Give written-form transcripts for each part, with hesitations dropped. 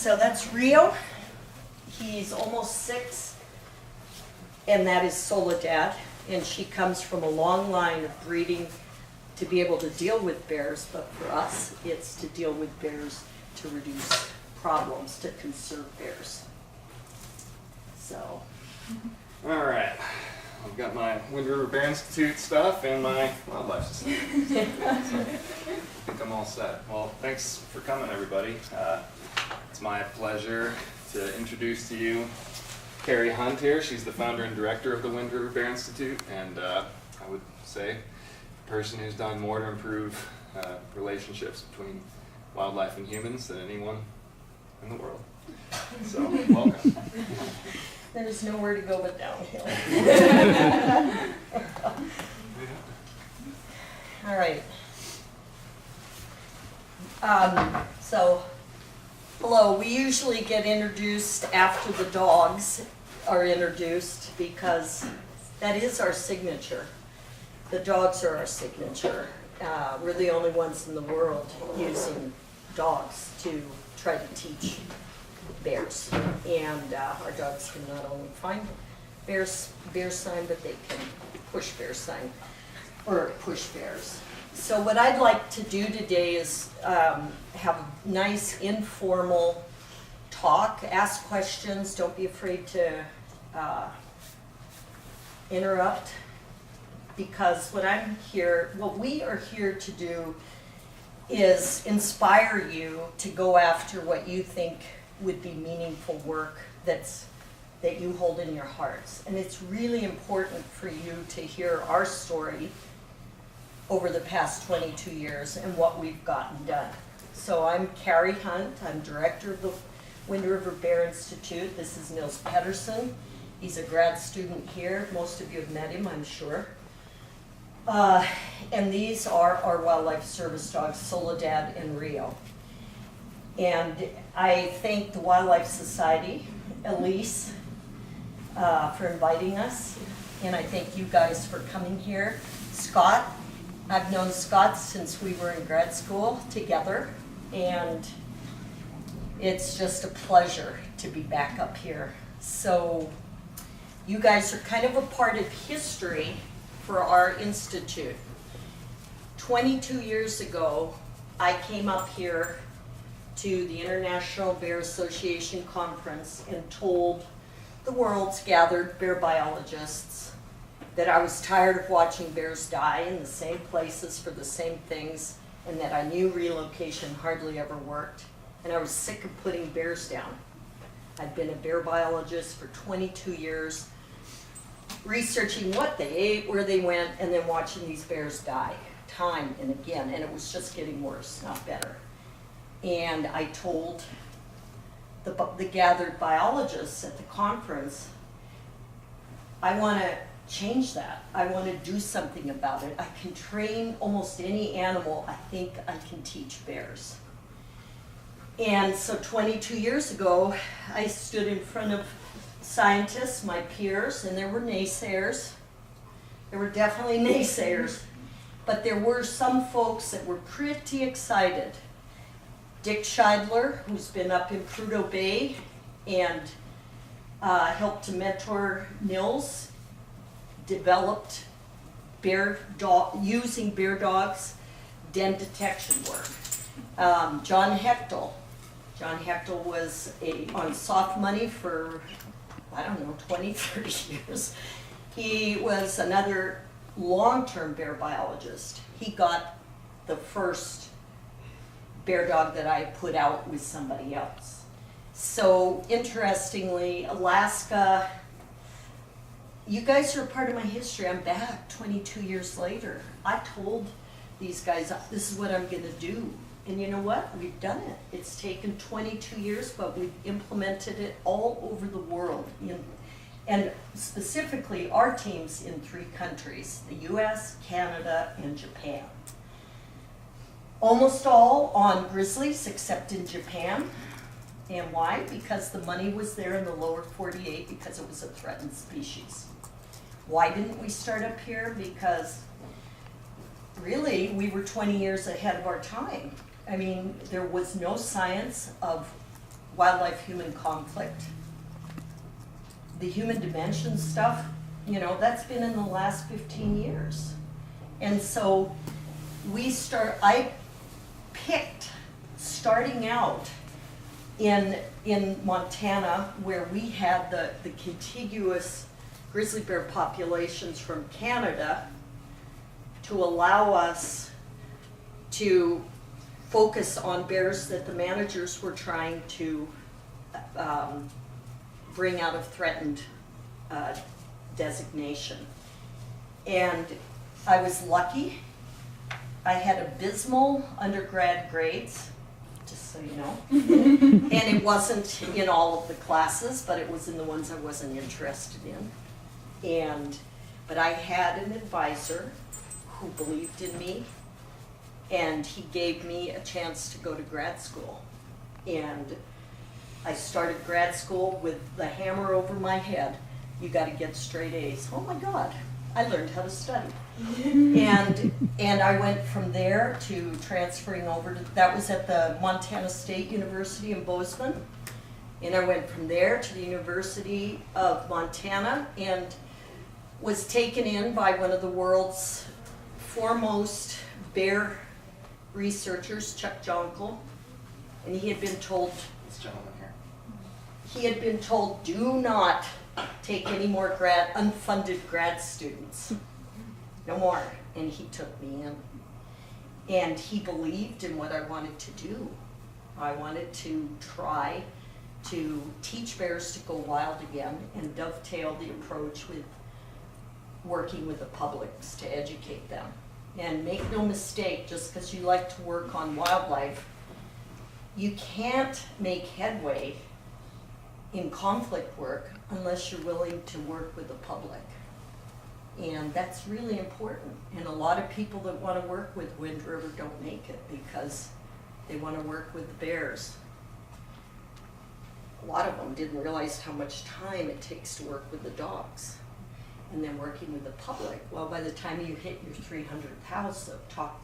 So that's Rio. He's almost 6, and that is Soledad. And she comes from a long line of breeding to be able to deal with bears, but for us, it's to deal with bears to reduce problems, to conserve bears. So. All right. I've got my Wind River Bear Institute stuff and my wildlife society. So I think I'm all set. Well, thanks for coming, everybody. It's my pleasure to introduce to you Carrie Hunt here. She's the founder and director of the Wind River Bear Institute, and I would say the person who's done more to improve relationships between wildlife and humans than anyone in the world. So, welcome. There's nowhere to go but downhill. All right. So, hello. We usually get introduced after the dogs are introduced because that is our signature. The dogs are our signature. We're the only ones in the world using dogs to try to teach bears, and our dogs can not only find bear sign, but they can push bear sign or push bears. So what I'd like to do today is have a nice informal talk, ask questions, don't be afraid to interrupt, because what we are here to do is inspire you to go after what you think would be meaningful work that you hold in your hearts. And it's really important for you to hear our story over the past 22 years and what we've gotten done. So I'm Carrie Hunt. I'm director of the Wind River Bear Institute. This is Nils Pedersen. He's a grad student here. Most of you have met him, I'm sure. And these are our wildlife service dogs, Soledad and Rio. And I thank the Wildlife Society, Elise, for inviting us. And I thank you guys for coming here. Scott, I've known Scott since we were in grad school together. And it's just a pleasure to be back up here. So you guys are kind of a part of history for our institute. 22 years ago, I came up here to the International Bear Association conference and told the world's gathered bear biologists that I was tired of watching bears die in the same places for the same things, and that I knew relocation hardly ever worked, and I was sick of putting bears down. I'd been a bear biologist for 22 years, researching what they ate, where they went, and then watching these bears die time and again, and it was just getting worse, not better. And I told the gathered biologists at the conference, I want to change that. I want to do something about it. I can train almost any animal. I think I can teach bears. And so 22 years ago, I stood in front of scientists, my peers, and there were naysayers. There were definitely naysayers, but there were some folks that were pretty excited. Dick Scheidler, who's been up in Prudhoe Bay and helped to mentor Nils, developed using bear dogs, den detection work. John Hechtel was on soft money for, I don't know, 20, 30 years. He was another long-term bear biologist. He got the first bear dog that I put out with somebody else. So interestingly, Alaska, you guys are a part of my history. I'm back 22 years later. I told these guys, this is what I'm gonna do. And you know what? We've done it. It's taken 22 years, but we've implemented it all over the world. And specifically, our team's in 3 countries, the US, Canada, and Japan. Almost all on grizzlies, except in Japan. And why? Because the money was there in the lower 48 because it was a threatened species. Why didn't we start up here? Because really, we were 20 years ahead of our time. I mean, there was no science of wildlife-human conflict. The human dimension stuff, you know, that's been in the last 15 years. And so I picked, starting out in Montana, where we had the contiguous grizzly bear populations from Canada, to allow us to focus on bears that the managers were trying to bring out of threatened designation. And I was lucky. I had abysmal undergrad grades, just so you know. And it wasn't in all of the classes, but it was in the ones I wasn't interested in. But I had an advisor who believed in me, and he gave me a chance to go to grad school. And I started grad school with the hammer over my head. You gotta get straight A's. Oh my God, I learned how to study. And I went from there to transferring over to, that was at the Montana State University in Bozeman. And I went from there to the University of Montana and was taken in by one of the world's foremost bear researchers, Chuck Jonkel. And he had been told, This gentleman here. he had been told, do not take any more unfunded grad students. No more. And he took me in. And he believed in what I wanted to do. I wanted to try to teach bears to go wild again and dovetail the approach with working with the publics to educate them. And make no mistake, just because you like to work on wildlife, you can't make headway in conflict work unless you're willing to work with the public. And that's really important. And a lot of people that want to work with Wind River don't make it because they want to work with the bears. A lot of them didn't realize how much time it takes to work with the dogs. And then working with the public. Well, by the time you hit your 300th house of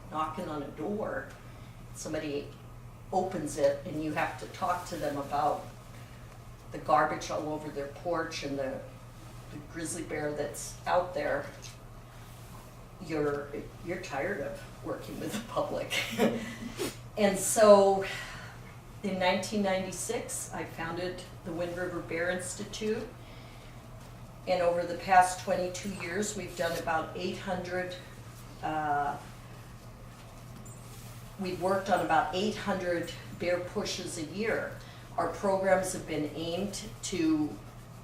knocking on a door, somebody opens it and you have to talk to them about the garbage all over their porch and the grizzly bear that's out there. You're tired of working with the public. And so in 1996, I founded the Wind River Bear Institute. And over the past 22 years, we've done about 800, we've worked on about 800 bear pushes a year. Our programs have been aimed to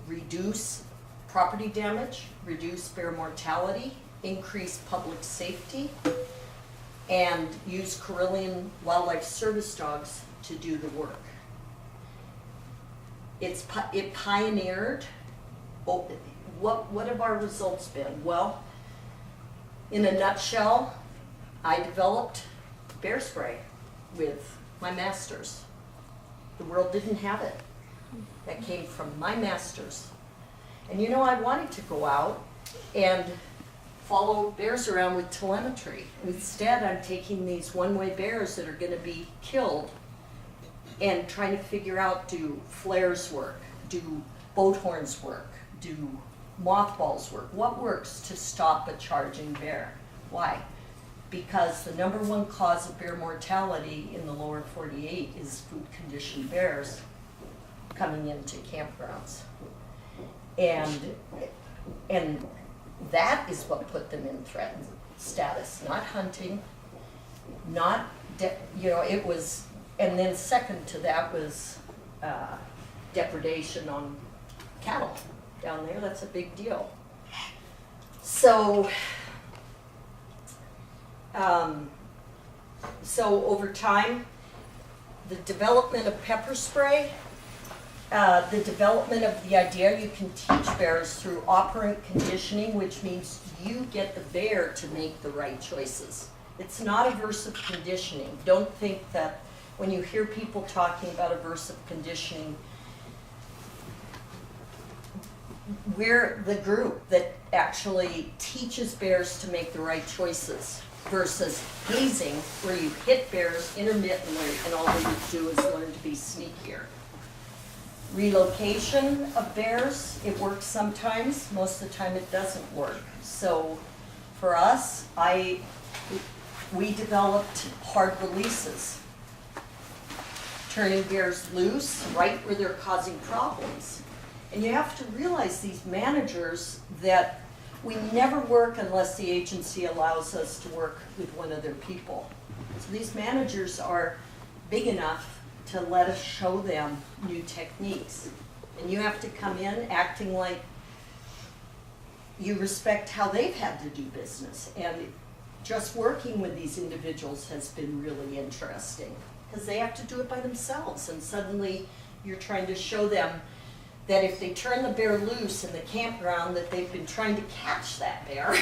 reduce property damage, reduce bear mortality, increase public safety, and use Karelian wildlife service dogs to do the work. It pioneered. What have our results been? Well, in a nutshell, I developed bear spray with my masters. The world didn't have it. That came from my masters. And you know, I wanted to go out and follow bears around with telemetry. Instead, I'm taking these one-way bears that are going to be killed and trying to figure out, do flares work? Do boat horns work? Do mothballs work? What works to stop a charging bear? Why? Because the #1 cause of bear mortality in the lower 48 is food-conditioned bears coming into campgrounds. And that is what put them in threatened status, not hunting, not, it was, and then second to that was depredation on cattle. Down there, that's a big deal. So over time, the development of pepper spray, the development of the idea you can teach bears through operant conditioning, which means you get the bear to make the right choices. It's not aversive conditioning. Don't think that when you hear people talking about aversive conditioning, we're the group that actually teaches bears to make the right choices versus hazing, where you hit bears intermittently and all they do is learn to be sneakier. Relocation of bears, it works sometimes, most of the time it doesn't work. So for us, we developed hard releases, turning bears loose right where they're causing problems. And you have to realize, these managers, that we never work unless the agency allows us to work with one of their people. So these managers are big enough to let us show them new techniques. And you have to come in acting like you respect how they've had to do business. And just working with these individuals has been really interesting, because they have to do it by themselves. And suddenly you're trying to show them that if they turn the bear loose in the campground that they've been trying to catch that bear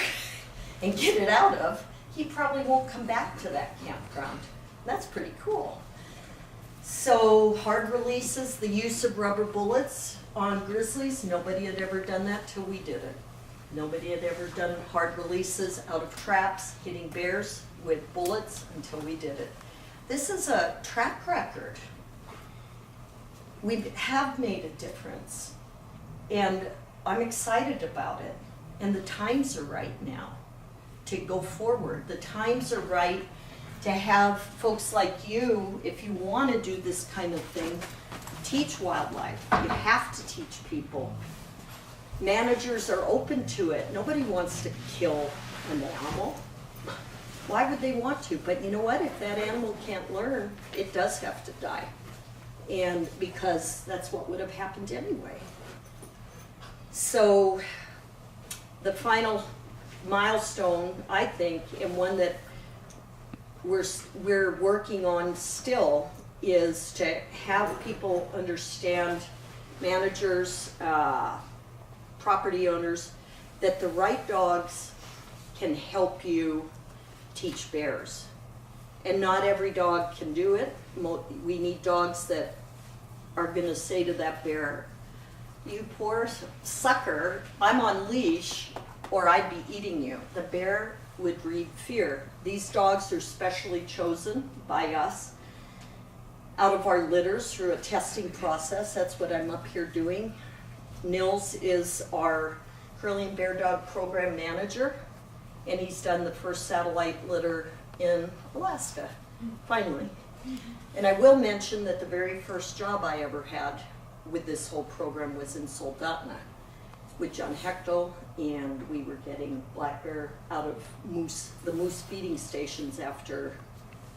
and get it out of, he probably won't come back to that campground. That's pretty cool. So hard releases, the use of rubber bullets on grizzlies, nobody had ever done that till we did it. Nobody had ever done hard releases out of traps, hitting bears with bullets until we did it. This is a track record. We have made a difference, and I'm excited about it. And the times are right now to go forward. The times are right to have folks like you, if you want to do this kind of thing, teach wildlife. You have to teach people. Managers are open to it. Nobody wants to kill an animal. Why would they want to? But you know what? If that animal can't learn, it does have to die. And because that's what would have happened anyway. So the final milestone, I think, and one that we're working on still, is to have people understand, managers, property owners, that the right dogs can help you teach bears. And not every dog can do it. We need dogs that are gonna say to that bear, you poor sucker, I'm on leash or I'd be eating you. The bear would read fear. These dogs are specially chosen by us out of our litters through a testing process. That's what I'm up here doing. Nils is our Karelian Bear Dog program manager, and he's done the first satellite litter in Alaska, finally. And I will mention that the very first job I ever had with this whole program was in Soldotna with John Hechtel, and we were getting black bear out of the moose feeding stations after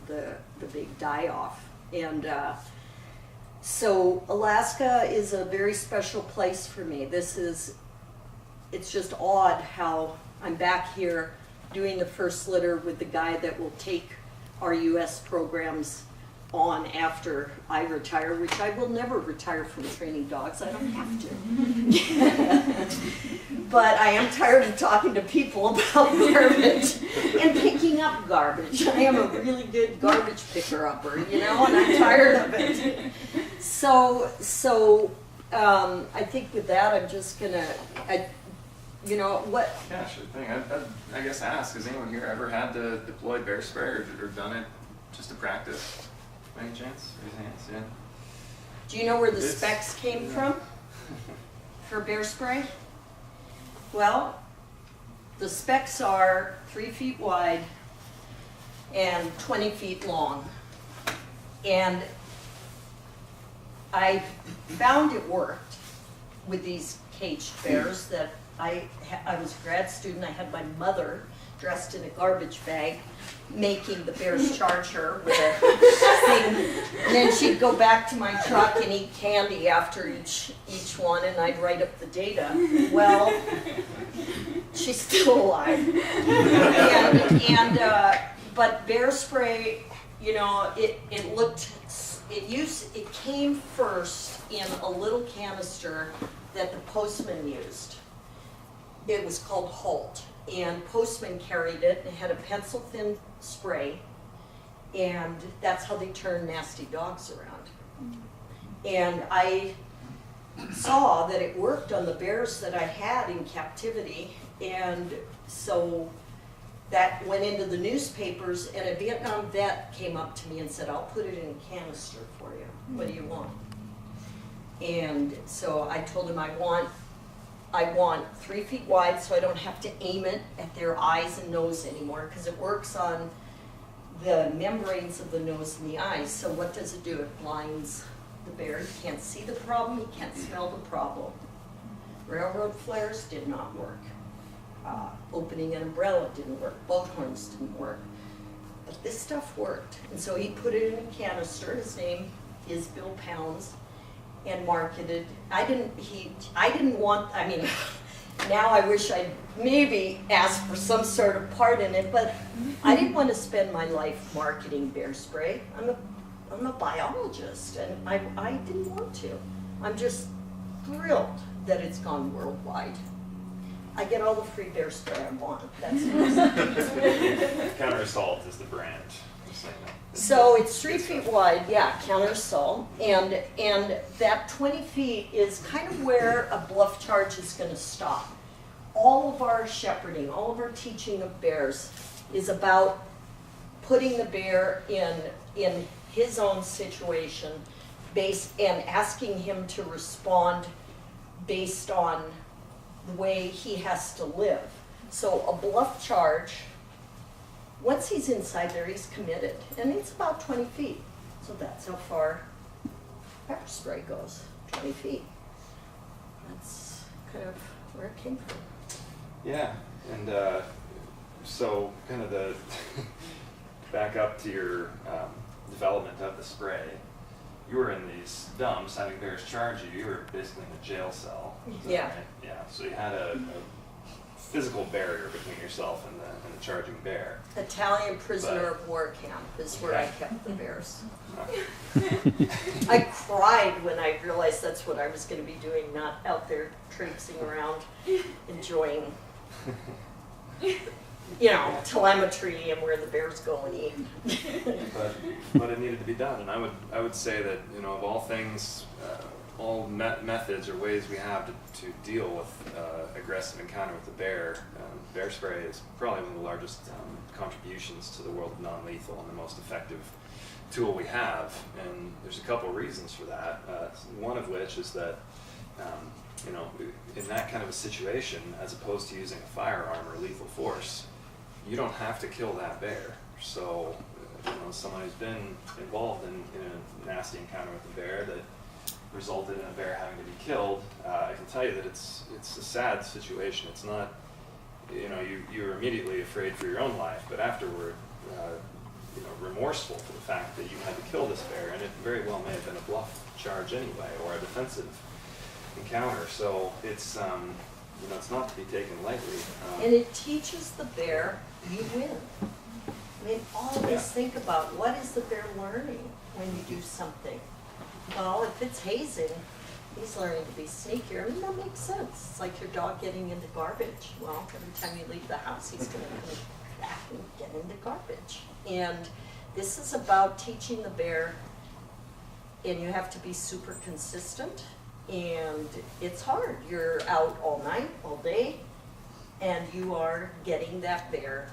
the big die-off. And so Alaska is a very special place for me. It's just odd how I'm back here doing the first litter with the guy that will take our US programs on after I retire, which I will never retire from training dogs. I don't have to. But I am tired of talking to people about garbage and picking up garbage. I am a really good garbage picker-upper, you know, and I'm tired of it. So I think with that, I'm just gonna, you know what? Yeah, sure thing. I guess ask, has anyone here ever had to deploy bear spray or done it just to practice? By any chance? Raise your hands, yeah. Do you know where the specs came from for bear spray? Well, the specs are 3 feet wide and 20 feet long. And I found it worked with these caged bears that I was a grad student. I had my mother dressed in a garbage bag making the bears charge her with a thing, and then she'd go back to my truck and eat candy after each one, and I'd write up the data. Well, she's still alive. But bear spray, you know, it came first in a little canister that the postman used. It was called Holt. And Postman carried it, and it had a pencil-thin spray, and that's how they turn nasty dogs around. And I saw that it worked on the bears that I had in captivity, and so that went into the newspapers, and a Vietnam vet came up to me and said, I'll put it in a canister for you. What do you want? And so I told him I want 3 feet wide so I don't have to aim it at their eyes and nose anymore, because it works on the membranes of the nose and the eyes. So what does it do? It blinds the bear. He can't see the problem, he can't smell the problem. Railroad flares did not work. Opening an umbrella didn't work. Boat horns didn't work. But this stuff worked. And so he put it in a canister. His name is Bill Pounds, and marketed. I didn't want, I mean, now I wish I'd maybe asked for some sort of part in it, but I didn't want to spend my life marketing bear spray. I'm a biologist, and I didn't want to. I'm just thrilled that it's gone worldwide. I get all the free bear spray I want. That's nice. Counter Assault is the brand. So it's 3 feet wide, yeah, counter assault, and that 20 feet is kind of where a bluff charge is going to stop. All of our shepherding, all of our teaching of bears is about putting the bear in his own situation and asking him to respond based on the way he has to live. So a bluff charge, once he's inside there, he's committed, and it's about 20 feet. So that's how far pepper spray goes, 20 feet. That's kind of where it came from. Yeah, and so kind of the back up to your development of the spray. You were in these dumps having bears charge you. You were basically in a jail cell. Is that Yeah. right? Yeah. So you had a physical barrier between yourself and the charging bear. Italian prisoner of war camp is where I kept the bears. Oh. I cried when I realized that's what I was going to be doing, not out there traipsing around, enjoying, telemetry and where the bears go and eat. but it needed to be done, and I would say that of all things, all methods or ways we have to deal with aggressive encounter with the bear, bear spray is probably one of the largest contributions to the world of non-lethal and the most effective tool we have. And there's a couple of reasons for that. One of which is that in that kind of a situation, as opposed to using a firearm or lethal force, you don't have to kill that bear. So, someone who's been involved in a nasty encounter with a bear that resulted in a bear having to be killed, I can tell you that it's a sad situation. It's not, you're immediately afraid for your own life, but afterward, remorseful for the fact that you had to kill this bear, and it very well may have been a bluff charge anyway, or a defensive encounter. So it's it's not to be taken lightly. And it teaches the bear you win. I mean, always think about what is the bear learning when you do something. Well, if it's hazing, he's learning to be sneakier. I mean, that makes sense. It's like your dog getting into garbage. Well, every time you leave the house, he's going to come back and get into garbage. And this is about teaching the bear, and you have to be super consistent. And it's hard. You're out all night, all day, and you are getting that bear.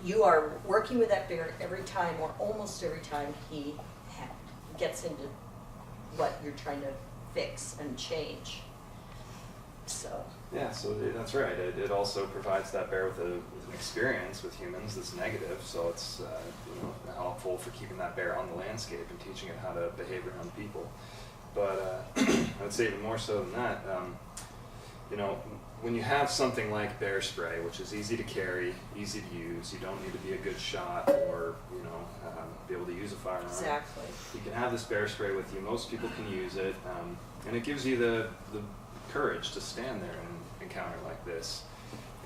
You are working with that bear every time, or almost every time he gets into what you're trying to fix and change. So. Yeah, so that's right. It also provides that bear with an experience with humans that's negative, so it's helpful for keeping that bear on the landscape and teaching it how to behave around people. But I would say even more so than that, when you have something like bear spray, which is easy to carry, easy to use, you don't need to be a good shot or be able to use a firearm. Exactly. You can have this bear spray with you. Most people can use it, and it gives you the courage to stand there in an encounter like this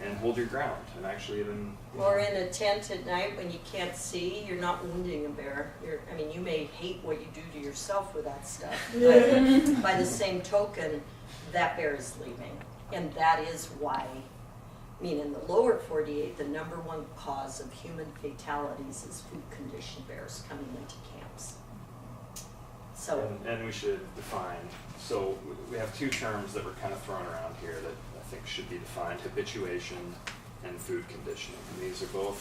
and hold your ground and actually even. Or in a tent at night when you can't see, you're not wounding a bear. You may hate what you do to yourself with that stuff, but by the same token, that bear is leaving. And that is why, in the lower 48, the #1 cause of human fatalities is food conditioned bears coming into camps. So. And we should define, so we have two terms that were kind of thrown around here that I think should be defined: habituation and food conditioning. And these are both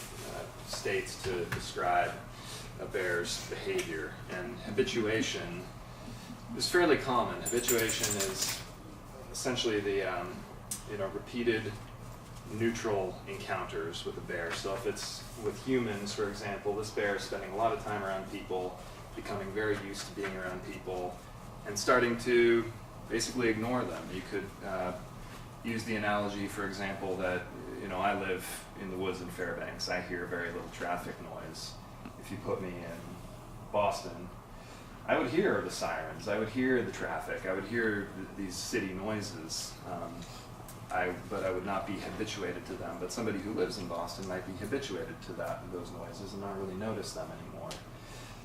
states to describe a bear's behavior. And habituation is fairly common. Habituation is essentially the repeated neutral encounters with a bear. So if it's with humans, for example, this bear is spending a lot of time around people, becoming very used to being around people, and starting to basically ignore them. You could use the analogy, for example, that I live in the woods in Fairbanks. I hear very little traffic noise. If you put me in Boston, I would hear the sirens, I would hear the traffic, I would hear these city noises, but I would not be habituated to them. But somebody who lives in Boston might be habituated to those noises and not really notice them anymore.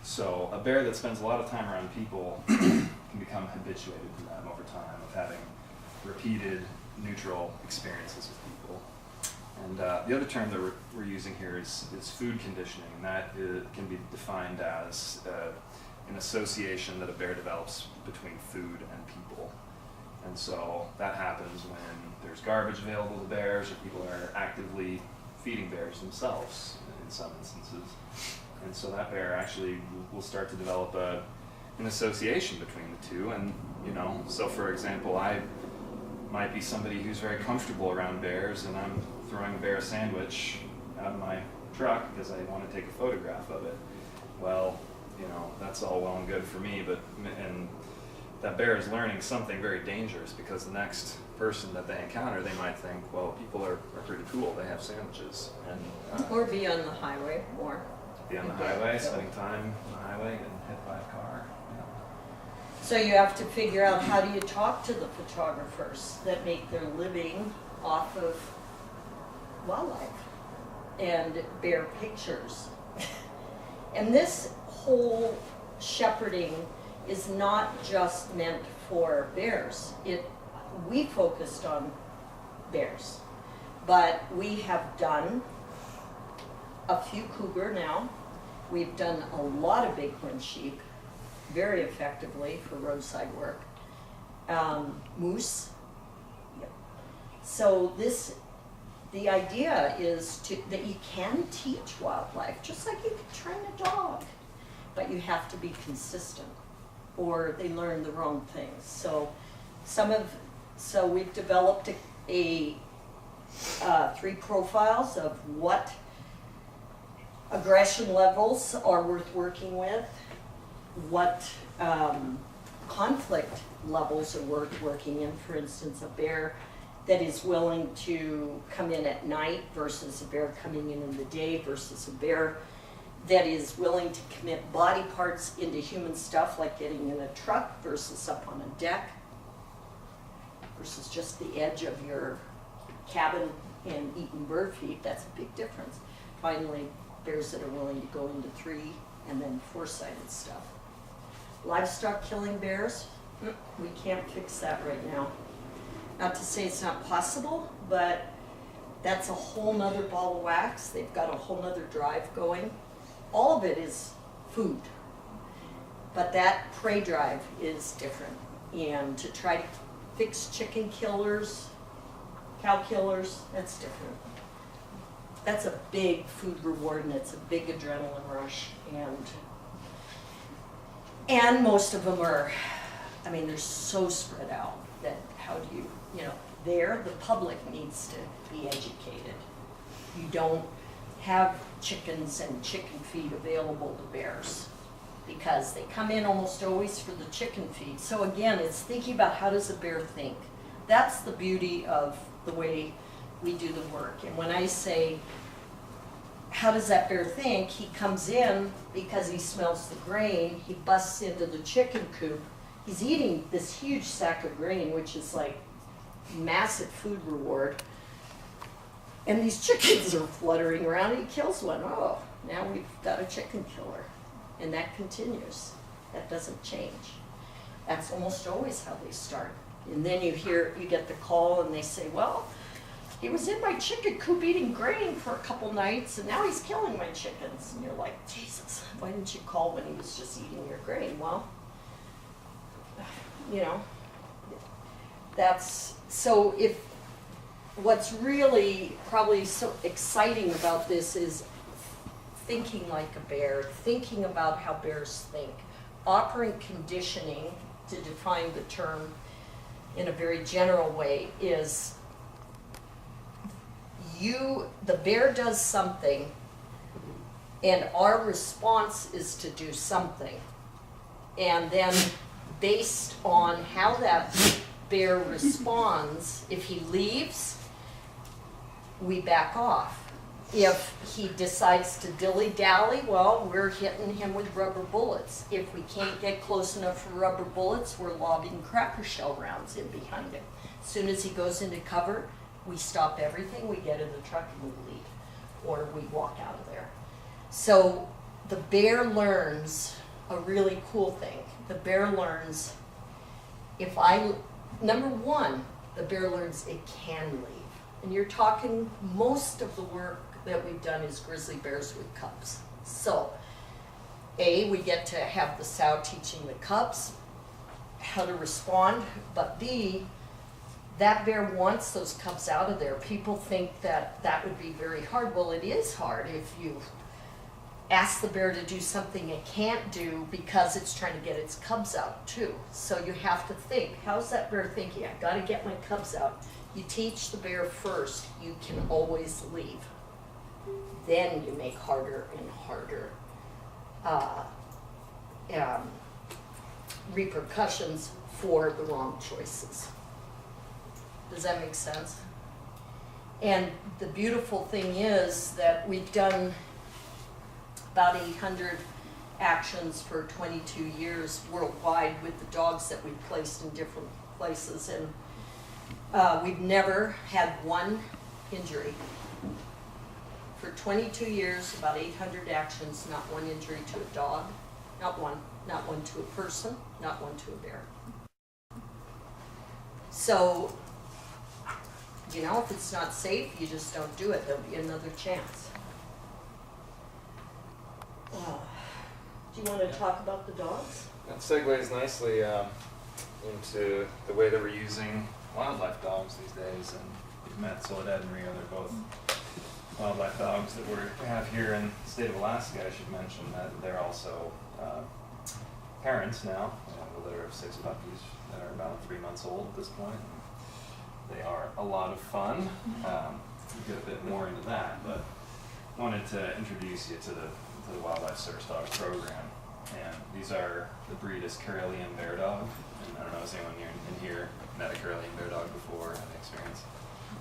So a bear that spends a lot of time around people can become habituated to them over time, of having repeated neutral experiences with people. And the other term that we're using here is food conditioning, and that can be defined as an association that a bear develops between food and people. And so that happens when there's garbage available to bears, or people are actively feeding bears themselves in some instances. And so that bear actually will start to develop an association between the two. And so for example, I might be somebody who's very comfortable around bears, and I'm throwing a bear a sandwich out of my truck because I want to take a photograph of it. Well, that's all well and good for me, and that bear is learning something very dangerous, because the next person that they encounter, they might think, well, people are pretty cool, they have sandwiches. And Or be on the highway more. Be on the highway, spending time on the highway, and hit by a car. So you have to figure out, how do you talk to the photographers that make their living off of wildlife and bear pictures. And this whole shepherding is not just meant for bears. We focused on bears, but we have done a few cougar now. We've done a lot of bighorn sheep very effectively for roadside work. Moose. Yep. So the idea is that you can teach wildlife, just like you can train a dog, but you have to be consistent, or they learn the wrong things. So we've developed a 3 profiles of what aggression levels are worth working with, what conflict levels are worth working in. For instance, a bear that is willing to come in at night versus a bear coming in the day, versus a bear that is willing to commit body parts into human stuff, like getting in a truck versus up on a deck, versus just the edge of your cabin and eating bird feed. That's a big difference. Finally, bears that are willing to go into 3 and then 4-sided stuff. Livestock killing bears, we can't fix that right now. Not to say it's not possible, but that's a whole nother ball of wax. They've got a whole nother drive going. All of it is food, but that prey drive is different. And to try to fix chicken killers, cow killers, that's different. That's a big food reward, and it's a big adrenaline rush. And most of them are, they're so spread out that how do you, the public needs to be educated. You don't have chickens and chicken feed available to bears, because they come in almost always for the chicken feed. So again, it's thinking about, how does a bear think? That's the beauty of the way we do the work. And when I say, how does that bear think? He comes in because he smells the grain, he busts into the chicken coop, he's eating this huge sack of grain, which is like massive food reward. And these chickens are fluttering around, he kills one. Oh, now we've got a chicken killer. And that continues. That doesn't change. That's almost always how they start. And then you get the call and they say, well, he was in my chicken coop eating grain for a couple nights, and now he's killing my chickens. And you're like, Jesus, why didn't you call when he was just eating your grain? Well, so if what's really probably so exciting about this is thinking like a bear, thinking about how bears think. Operant conditioning, to define the term in a very general way, is the bear does something and our response is to do something. And then based on how that bear responds, if he leaves, we back off. If he decides to dilly-dally, well, we're hitting him with rubber bullets. If we can't get close enough for rubber bullets, we're lobbing cracker shell rounds in behind him. As soon as he goes into cover, we stop everything, we get in the truck and we leave, or we walk out of there. So the bear learns a really cool thing. The bear learns, number one, the bear learns it can leave. And you're talking, most of the work that we've done is grizzly bears with cubs. So, A, we get to have the sow teaching the cubs how to respond, but B, that bear wants those cubs out of there. People think that that would be very hard. Well, it is hard if you ask the bear to do something it can't do because it's trying to get its cubs out too. So you have to think, how's that bear thinking? I've got to get my cubs out. You teach the bear first, you can always leave. Then you make harder and harder repercussions for the wrong choices. Does that make sense? And the beautiful thing is that we've done about 800 actions for 22 years worldwide with the dogs that we've placed in different places, and we've never had one injury. For 22 years, about 800 actions, not one injury to a dog, not one to a person, not one to a bear. So, you know, if it's not safe, you just don't do it. There'll be another chance. Do you want to talk about the dogs? That segues nicely into the way that we're using wildlife dogs these days. And you've met Soledad and Rio. They're both wildlife dogs that we have here in the state of Alaska. I should mention that they're also parents now. We have a litter of 6 puppies that are about 3 months old at this point. They are a lot of fun. We'll get a bit more into that, but wanted to introduce you to the Wildlife Service Dog Program. And these are, the breed is Karelian Bear Dog. And I don't know, has anyone in here met a Karelian Bear Dog before, had an experience?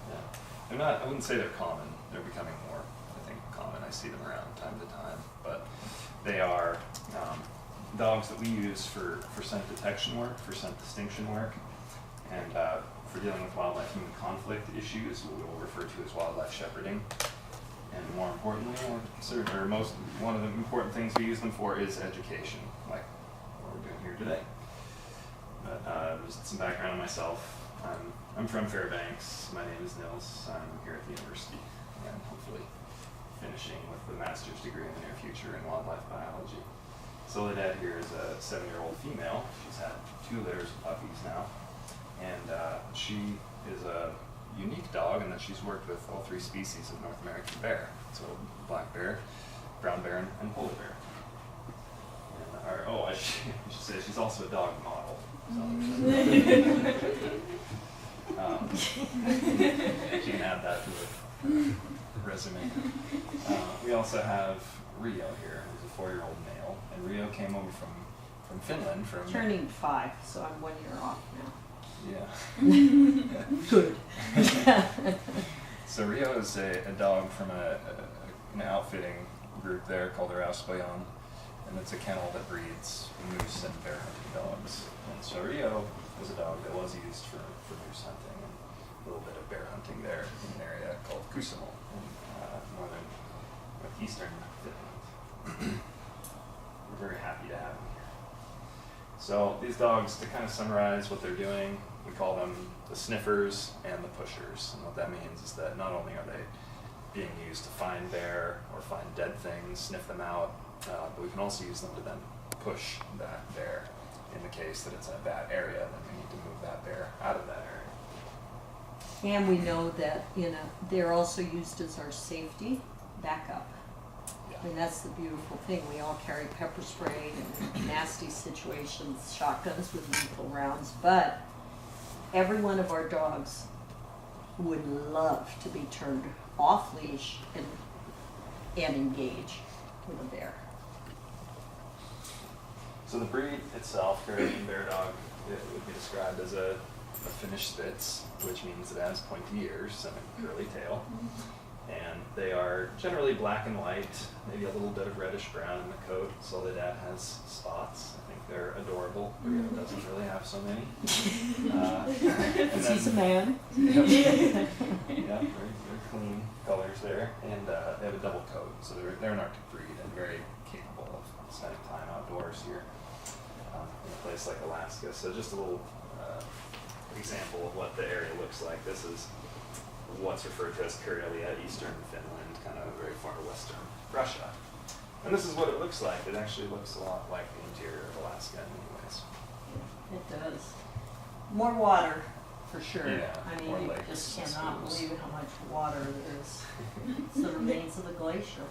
Yeah. They're not, I wouldn't say they're common. They're becoming more, I think, common. I see them around time to time. But they are dogs that we use for scent detection work, for scent distinction work, and for dealing with wildlife-human conflict issues, what we will refer to as wildlife shepherding. And more importantly, one of the important things we use them for is education, like what we're doing here today. But just some background on myself. I'm from Fairbanks. My name is Nils. I'm here at the university and hopefully finishing with a master's degree in the near future in wildlife biology. Soledad here is a 7-year-old female. She's had 2 litters of puppies now. And she is a unique dog in that she's worked with all 3 species of North American bear. So black bear, brown bear, and polar bear. And I should say she's also a dog model. So she can add that to the resume. We also have Rio here, who's a 4-year-old male. And Rio came over from Finland. Turning 5, so I'm 1 year off now. Yeah. Good. So Rio is a dog from an outfitting group there called Aversive, and it's a kennel that breeds moose and bear hunting dogs. And so Rio was a dog that was used for moose hunting and a little bit of bear hunting there in an area called Kuusamo in eastern Finland. We're very happy to have him here. So these dogs, to kind of summarize what they're doing, we call them the sniffers and the pushers. And what that means is that not only are they being used to find bear or find dead things, sniff them out, but we can also use them to then push that bear. In the case that it's in a bad area, then we need to move that bear out of that area. And we know that they're also used as our safety backup. Yeah. I mean, that's the beautiful thing. We all carry pepper spray in nasty situations, shotguns with lethal rounds, but every one of our dogs would love to be turned off leash and engage with a bear. So the breed itself, Karelian Bear Dog, it would be described as a Finnish Spitz, which means it has pointy ears and a curly tail. And they are generally black and white, maybe a little bit of reddish brown in the coat. Soledad has spots. I think they're adorable. Rio doesn't really have so many. He's a man. Yeah, very clean colors there. And they have a double coat, so they're an Arctic breed and very capable of spending time outdoors here in a place like Alaska. So just a little example of what the area looks like. This is what's referred to as Karelia, eastern Finland, kind of very far western Russia. And this is what it looks like. It actually looks a lot like the interior of Alaska in many ways. It does. More water, for sure. Yeah, I more mean, you lakes just and cannot schools. believe how much water there is. It's the remains of the glacier.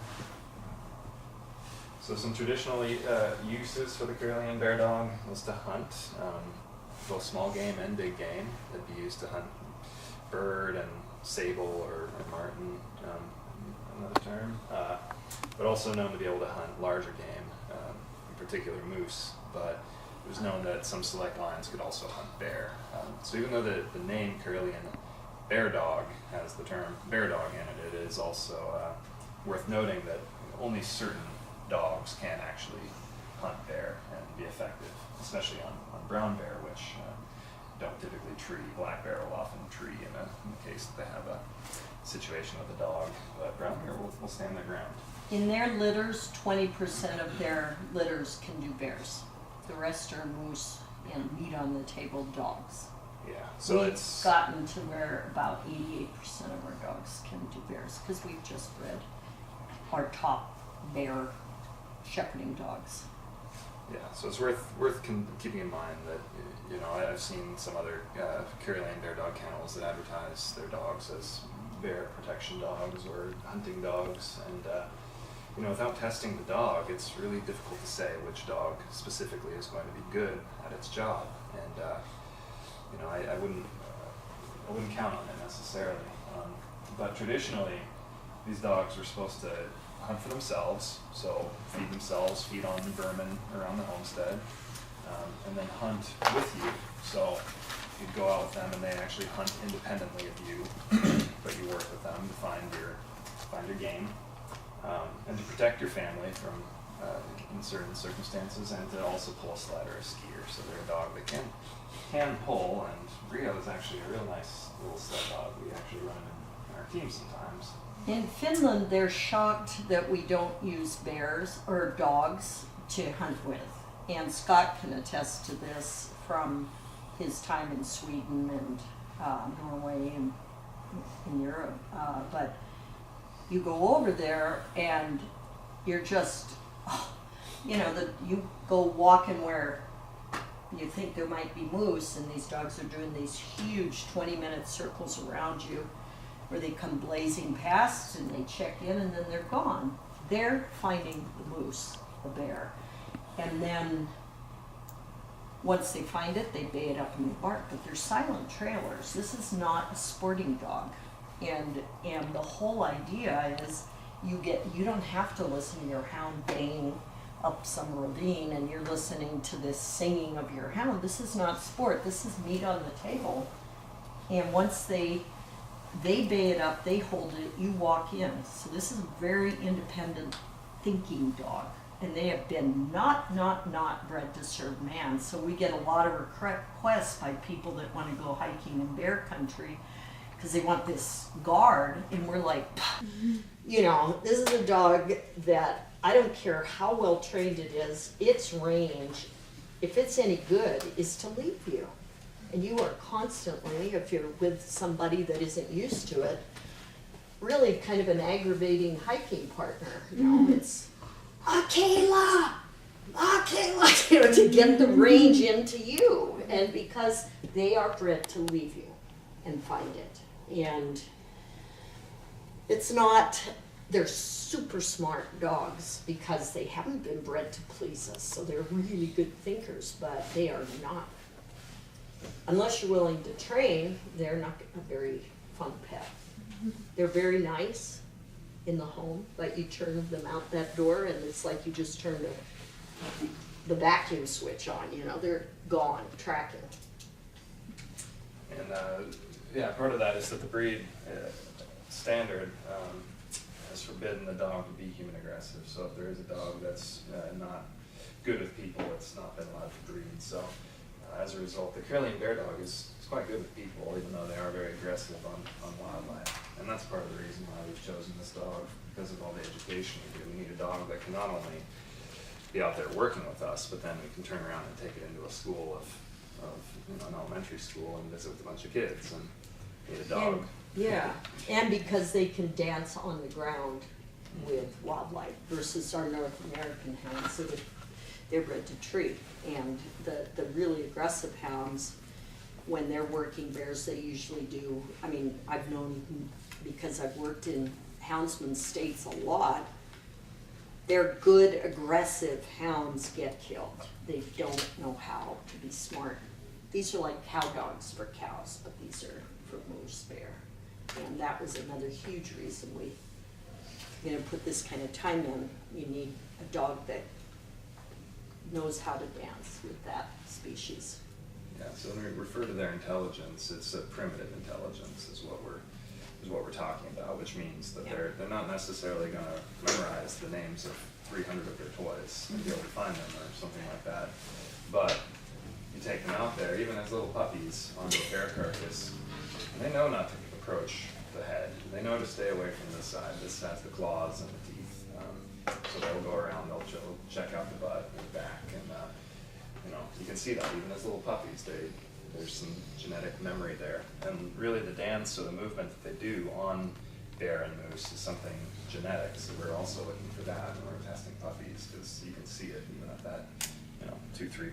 So some traditional uses for the Karelian Bear Dog was to hunt, both small game and big game. It'd be used to hunt bird and sable or marten, another term, but also known to be able to hunt larger game, in particular moose. But it was known that some select lions could also hunt bear. So even though the name Karelian Bear Dog has the term bear dog in it, it is also worth noting that only certain dogs can actually hunt bear and be effective, especially on brown bear, which don't typically tree. Black bear will often tree in the case that they have a situation with a dog, but brown bear will stand their ground. In their litters, 20% of their litters can do bears. The rest are moose and meat on the table dogs. Yeah, so We've it's gotten to where about 88% of our dogs can do bears because we've just bred our top bear shepherding dogs. yeah, so it's worth keeping in mind that I've seen some other Karelian Bear Dog kennels that advertise their dogs as bear protection dogs or hunting dogs, and without testing the dog, it's really difficult to say which dog specifically is going to be good at its job, and I wouldn't count on it necessarily. But traditionally, these dogs were supposed to hunt for themselves, so feed themselves, feed on vermin around the homestead, and then hunt with you. So you'd go out with them and they actually hunt independently of you, but you work with them to find your game, and to protect your family from in certain circumstances, and to also pull a sled or a skier. So they're a dog that can pull, and Rio is actually a real nice little sled dog. We actually run him in our team sometimes. In Finland, they're shocked that we don't use bears or dogs to hunt with. And Scott can attest to this from his time in Sweden and Norway and in Europe. But you go over there and you're just, you go walking where you think there might be moose, and these dogs are doing these huge 20-minute circles around you, where they come blazing past and they check in and then they're gone. They're finding the moose, the bear. And then once they find it, they bay it up and they bark, but they're silent trailers. This is not a sporting dog. And the whole idea is you don't have to listen to your hound baying up some ravine and you're listening to this singing of your hound. This is not sport. This is meat on the table. And once they bay it up, they hold it, you walk in. So this is a very independent thinking dog. And they have been not bred to serve man. So we get a lot of requests by people that want to go hiking in bear country because they want this guard. And we're like, this is a dog that I don't care how well trained it is, its range, if it's any good, is to leave you. And you are constantly, if you're with somebody that isn't used to it, really kind of an aggravating hiking partner. It's, Kayla, to get the range into you. And because they are bred to leave you and find it. And it's not they're super smart dogs because they haven't been bred to please us, so they're really good thinkers, but they are not, unless you're willing to train, they're not a very fun pet. They're very nice in the home, but you turn them out that door and it's like you just turned the vacuum switch on, you know, they're gone, tracking. And yeah, part of that is that the breed standard has forbidden the dog to be human aggressive. So if there is a dog that's not good with people, it's not been allowed to breed. So as a result, the Karelian Bear Dog is quite good with people, even though they are very aggressive on wildlife. And that's part of the reason why we've chosen this dog, because of all the education we do. We need a dog that can not only be out there working with us, but then we can turn around and take it into a school of an elementary school and visit with a bunch of kids and need a dog. And, yeah, and because they can dance on the ground with wildlife versus our North American hounds, so they're bred to treat. And the really aggressive hounds, when they're working bears, they usually do, I mean, I've known, because I've worked in houndsman states a lot, their good aggressive hounds get killed. They don't know how to be smart. These are like cow dogs for cows, but these are for moose bear. And that was another huge reason we, put this kind of time in. You need a dog that knows how to dance with that species. Yeah, so when we refer to their intelligence, it's a primitive intelligence is what we're talking about, which means that they're not necessarily going to memorize the names of 300 of their toys and be able to find them or something like that. But you take them out there, even as little puppies, onto a bear carcass, and they know not to approach the head. They know to stay away from this side. This has the claws and the teeth. So they'll go around, they'll check out the butt and the back, and you can see that even as little puppies, there's some genetic memory there. And really the dance or the movement that they do on bear and moose is something genetic, so we're also looking for that when we're testing puppies, because you can see it even at that 3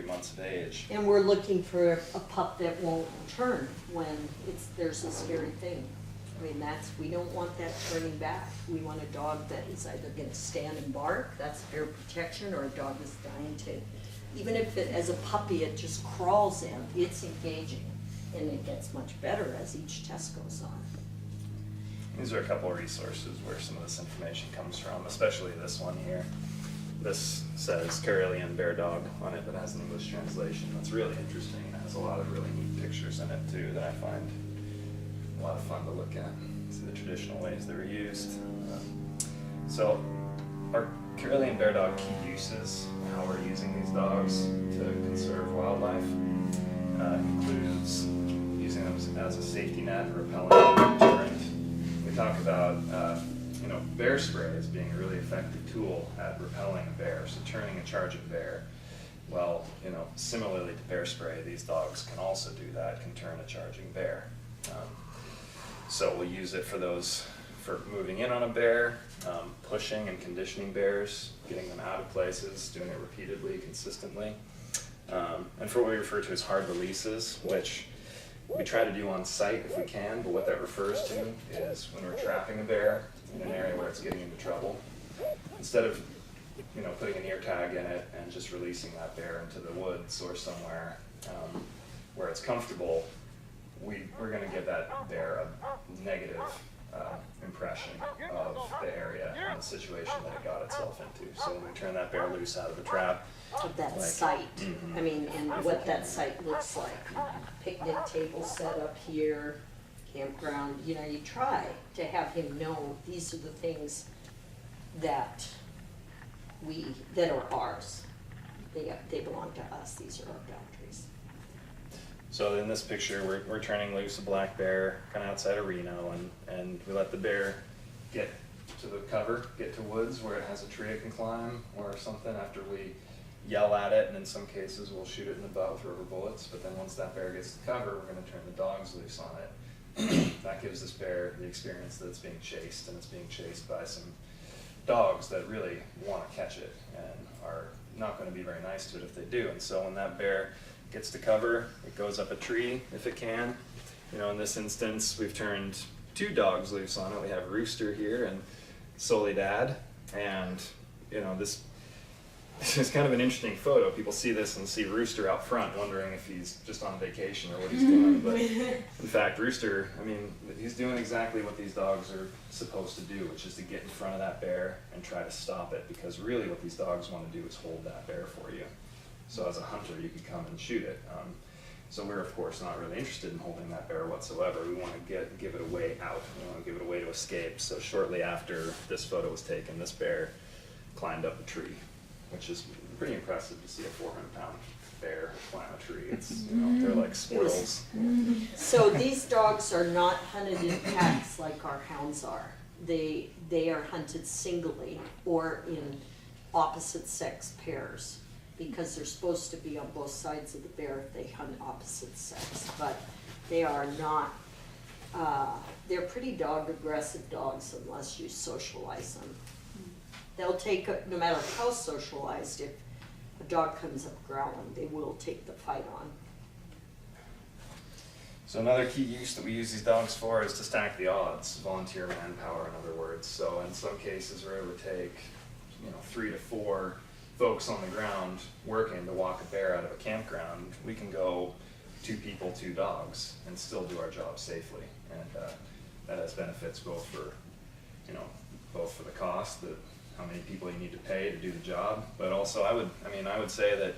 months of age. And we're looking for a pup that won't turn when there's a scary thing. I mean, we don't want that turning back. We want a dog that is either gonna stand and bark, that's bear protection, or a dog that's dying to, even if as a puppy it just crawls in, it's engaging. And it gets much better as each test goes on. These are a couple of resources where some of this information comes from, especially this one here. This says Karelian Bear Dog on it, but has an English translation. That's really interesting and has a lot of really neat pictures in it too that I find a lot of fun to look at. See the traditional ways they were used. So our Karelian Bear Dog key uses, how we're using these dogs to conserve wildlife, includes using them as a safety net, repellent, deterrent. We talk about bear spray as being a really effective tool at repelling a bear, so turning a charging bear. Well, similarly to bear spray, these dogs can also do that, can turn a charging bear. So we'll use it for moving in on a bear, pushing and conditioning bears, getting them out of places, doing it repeatedly, consistently. And for what we refer to as hard releases, which we try to do on site if we can, but what that refers to is when we're trapping a bear in an area where it's getting into trouble, instead of putting an ear tag in it and just releasing that bear into the woods or somewhere where it's comfortable, we're going to give that bear a negative impression of the area and the situation that it got itself into. So when we turn that bear loose out of the trap, Of that site, I mean, and what that site looks like. Picnic table set up here, campground, you try to have him know these are the things that are ours. They belong to us, these are our boundaries. So in this picture, we're turning loose a black bear kind of outside of Reno, and we let the bear get to the cover, get to woods where it has a tree it can climb or something after we yell at it, and in some cases we'll shoot it in the butt with rubber bullets, but then once that bear gets to cover, we're going to turn the dogs loose on it. That gives this bear the experience that it's being chased, and it's being chased by some dogs that really want to catch it and are not going to be very nice to it if they do. And so when that bear gets to cover, it goes up a tree if it can. In this instance, we've turned 2 dogs loose on it. We have Rooster here, and Soledad, and you know, this is kind of an interesting photo. People see this and see Rooster out front wondering if he's just on vacation or what he's doing, but in fact Rooster, I mean, he's doing exactly what these dogs are supposed to do, which is to get in front of that bear and try to stop it, because really what these dogs want to do is hold that bear for you. So as a hunter you could come and shoot it. So we're of course not really interested in holding that bear whatsoever. We want to give it a way out. We want to give it a way to escape. So shortly after this photo was taken, this bear climbed up a tree, which is pretty impressive to see a 400-pound bear climb a tree. It's, you know, they're like squirrels. So these dogs are not hunted in packs like our hounds are. They are hunted singly or in opposite sex pairs, because they're supposed to be on both sides of the bear if they hunt opposite sex. But they are not, they're pretty aggressive dogs unless you socialize them. They'll take, no matter how socialized, if a dog comes up growling, they will take the fight on. So another key use that we use these dogs for is to stack the odds, volunteer manpower in other words. So in some cases we're able to take, you know, 3 to 4 folks on the ground working to walk a bear out of a campground. We can go 2 people, 2 dogs, and still do our job safely. And that has benefits both for, you know, both for the cost, that how many people you need to pay to do the job, but also I would say that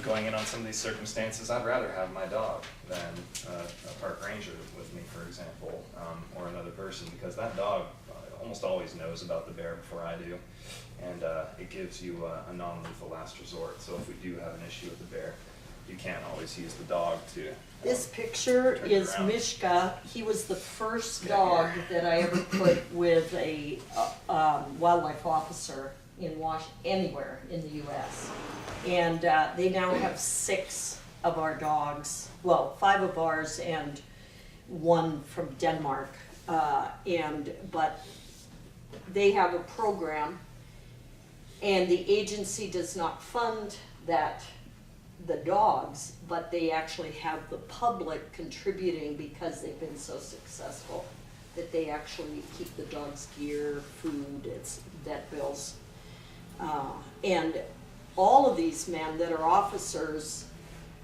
going in on some of these circumstances, I'd rather have my dog than a park ranger with me, for example, or another person, because that dog almost always knows about the bear before I do, and it gives you a non-lethal last resort. So if we do have an issue with the bear, you can't always use the dog to. This picture is Mishka. He was the first dog that I ever put with a wildlife officer in anywhere in the U.S. And they now have 6 of our dogs. Well, 5 of ours and 1 from Denmark. But they have a program, and the agency does not fund the dogs, but they actually have the public contributing because they've been so successful that they actually keep the dogs' gear, food, it's vet bills. And all of these men that are officers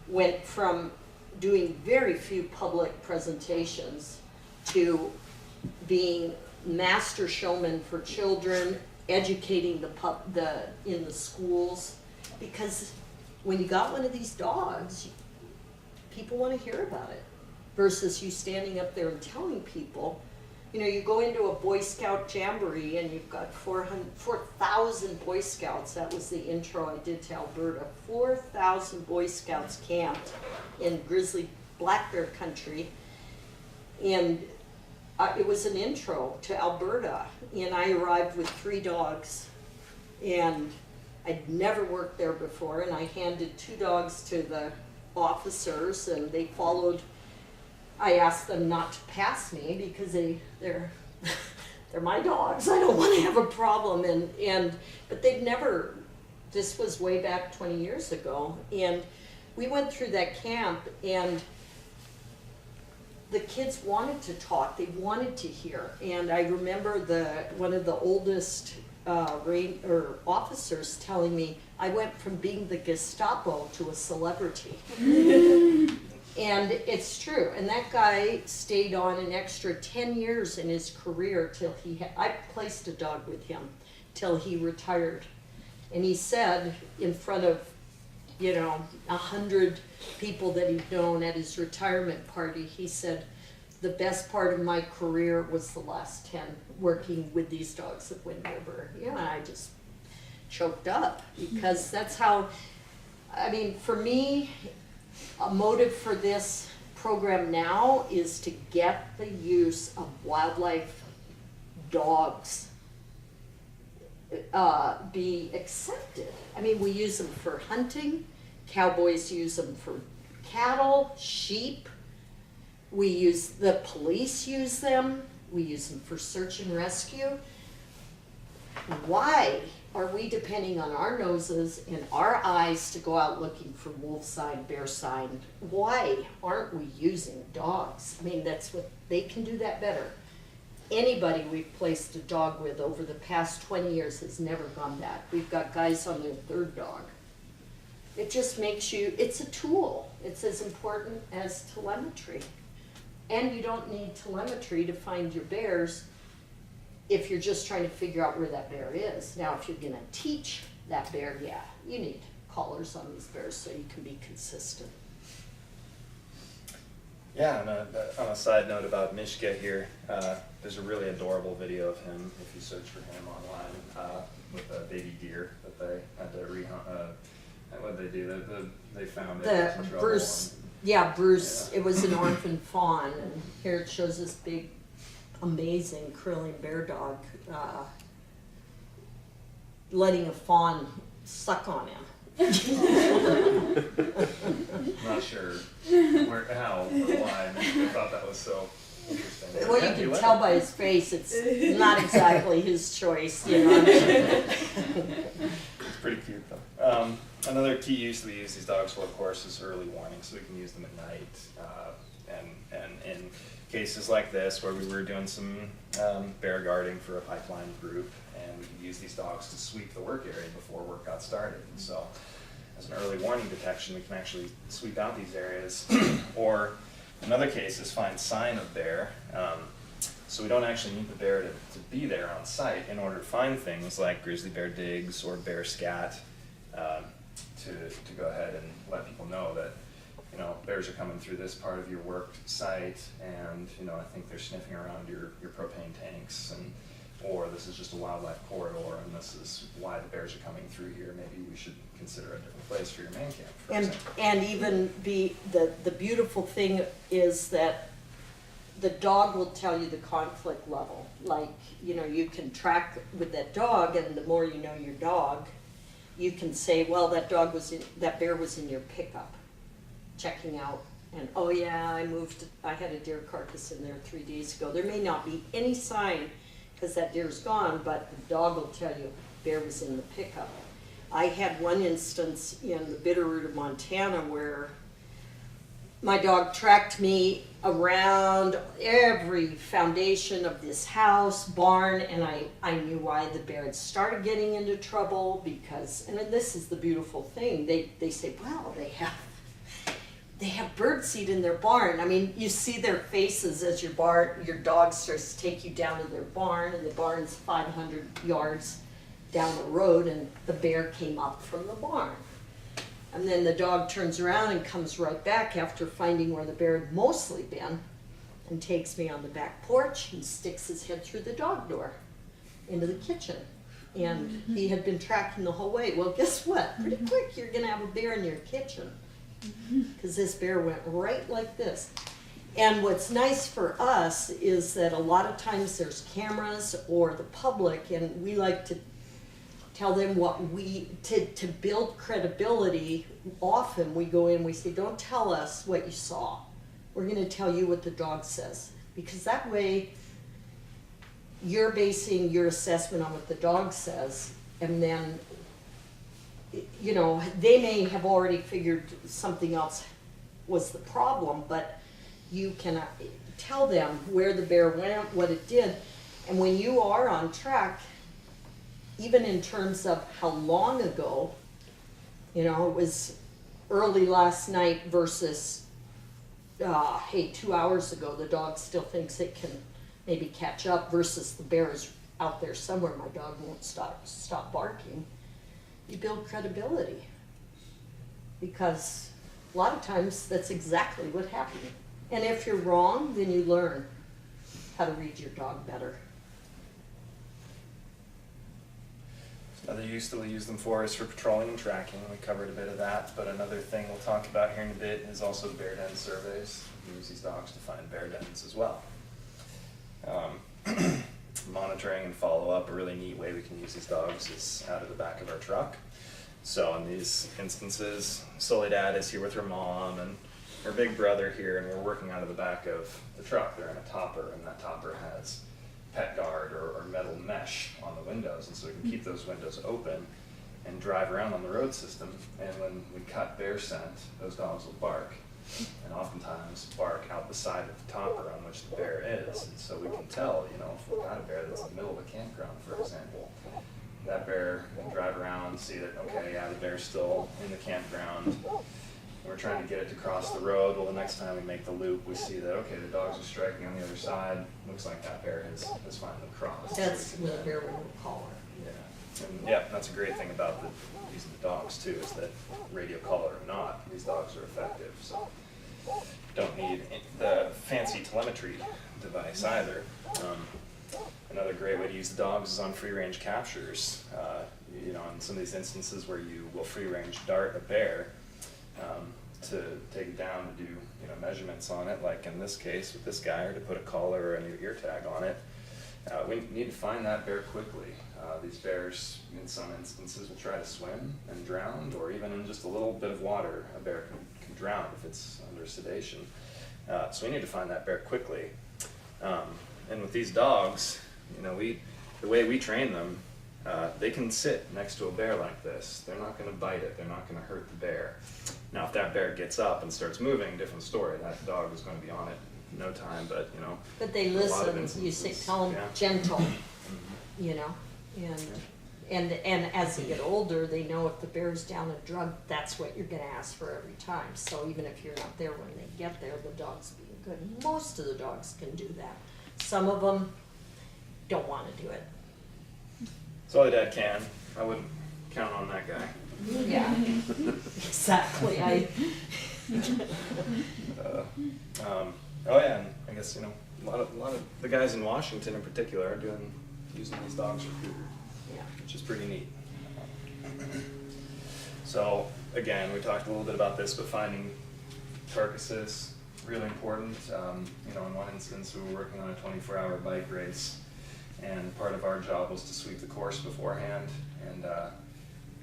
went from doing very few public presentations to being master showmen for children, educating in the schools, because when you got one of these dogs, people want to hear about it, versus you standing up there and telling people. You know, you go into a Boy Scout jamboree and you've got 4,000 Boy Scouts. That was the intro I did to Alberta. 4,000 Boy Scouts camped in grizzly black bear country, and it was an intro to Alberta. And I arrived with 3 dogs, and I'd never worked there before, and I handed 2 dogs to the officers, and they followed. I asked them not to pass me because they're my dogs. I don't want to have a problem, but they've never. This was way back 20 years ago, and we went through that camp, and the kids wanted to talk. They wanted to hear, and I remember one of the oldest officers telling me, I went from being the Gestapo to a celebrity. And it's true. And that guy stayed on an extra 10 years in his career till I placed a dog with him till he retired. And he said in front of, 100 people that he'd known at his retirement party, he said, the best part of my career was the last 10 working with these dogs at Wind River. I just choked up, because that's how, for me, a motive for this program now is to get the use of wildlife dogs be accepted. We use them for hunting. Cowboys use them for cattle, sheep. The police use them. We use them for search and rescue. Why are we depending on our noses and our eyes to go out looking for wolf sign, bear sign? Why aren't we using dogs? That's what they can do that better. anybody we've placed a dog with over the past 20 years has never gone back. We've got guys on their third dog. It just makes you, it's a tool. It's as important as telemetry. And you don't need telemetry to find your bears if you're just trying to figure out where that bear is. Now, if you're gonna teach that bear, yeah, you need collars on these bears so you can be consistent. Yeah, and on a side note about Mishka here, there's a really adorable video of him if you search for him online with a baby deer that they had to what did they do? They found it. The Bruce, yeah, Bruce, yeah. It was an orphan fawn, and here it shows this big, amazing Karelian Bear Dog letting a fawn suck on him. Not sure how, or why. I thought that was so interesting. Well, you can tell by his face it's not exactly his choice, you know. It's pretty cute though. Another key use we use these dogs for, of course, is early warning, so we can use them at night. And in cases like this, where we were doing some bear guarding for a pipeline group, and we could use these dogs to sweep the work area before work got started. And so, as an early warning detection, we can actually sweep out these areas. Or, in other cases, find sign of bear. So we don't actually need the bear to be there on site in order to find things like grizzly bear digs or bear scat, to go ahead and let people know that, you know, bears are coming through this part of your work site, and, you know, I think they're sniffing around your propane tanks, and or this is just a wildlife corridor, and this is why the bears are coming through here. Maybe we should consider a different place for your man camp, for example. And even the beautiful thing is that the dog will tell you the conflict level. Like, you know, you can track with that dog, and the more you know your dog, you can say, well, that bear was in your pickup, checking out, and oh yeah, I had a deer carcass in there 3 days ago. There may not be any sign because that deer's gone, but the dog will tell you bear was in the pickup. I had one instance in the Bitterroot of Montana where my dog tracked me around every foundation of this house, barn, and I knew why the bear had started getting into trouble because, and this is the beautiful thing, they say, well, they have birdseed in their barn. I mean, you see their faces as your dog starts to take you down to their barn, and the barn's 500 yards down the road, and the bear came up from the barn. And then the dog turns around and comes right back after finding where the bear had mostly been, and takes me on the back porch and sticks his head through the dog door into the kitchen. And he had been tracking the whole way. Well, guess what? Pretty quick you're gonna have a bear in your kitchen, because this bear went right like this. And what's nice for us is that a lot of times there's cameras or the public, and we like to tell them to build credibility. Often we go in, we say, don't tell us what you saw. We're gonna tell you what the dog says. Because that way you're basing your assessment on what the dog says, and then, you know, they may have already figured something else was the problem, but you can tell them where the bear went, what it did, and when you are on track, even in terms of how long ago, you know, it was early last night versus, hey, 2 hours ago, the dog still thinks it can maybe catch up, versus the bear is out there somewhere, my dog won't stop barking. You build credibility, because a lot of times that's exactly what happened. And if you're wrong, then you learn how to read your dog better. Another use that we use them for is for patrolling and tracking. We covered a bit of that, but another thing we'll talk about here in a bit is also bear den surveys. We use these dogs to find bear dens as well. Monitoring and follow-up, a really neat way we can use these dogs is out of the back of our truck. So in these instances, Soledad is here with her mom and her big brother here, and we're working out of the back of the truck. They're in a topper, and that topper has pet guard or metal mesh on the windows, and so we can keep those windows open and drive around on the road system. And when we cut bear scent, those dogs will bark, and oftentimes bark out the side of the topper on which the bear is. And so we can tell, you know, if we've got a bear that's in the middle of a campground, for example, that bear can drive around and see that, okay, yeah, the bear's still in the campground. We're trying to get it to cross the road. Well, the next time we make the loop, we see that, okay, the dogs are striking on the other side. Looks like that bear has finally crossed. That's what a bear will call her. Yeah, and yeah, that's a great thing about using the dogs too, is that radio color or not, these dogs are effective. So don't need the fancy telemetry device either. Another great way to use the dogs is on free range captures. You know, in some of these instances where you will free range dart a bear to take it down to do, you know, measurements on it, like in this case with this guy, or to put a collar or a new ear tag on it. We need to find that bear quickly. These bears, in some instances, will try to swim and drown, or even in just a little bit of water, a bear can drown if it's under sedation. So we need to find that bear quickly. And with these dogs, you know, the way we train them, they can sit next to a bear like this. They're not going to bite it. They're not going to hurt the bear. Now, if that bear gets up and starts moving, different story. That dog is going to be on it in no time. But you know, but they listen. You say, tell them gentle. You know, and as they get older, they know if the bear's down a drug, that's what you're going to ask for every time. So even if you're not there when they get there, the dog's being good. Most of the dogs can do that. Some of them don't want to do it. Soledad can. I wouldn't count on that guy. Yeah, exactly. Oh yeah, and I guess, you know, a lot of the guys in Washington in particular are using these dogs for food, Yeah. which is pretty neat. So again, we talked a little bit about this, but finding carcasses, really important. You know, in one instance, we were working on a 24-hour bike race, and part of our job was to sweep the course beforehand. And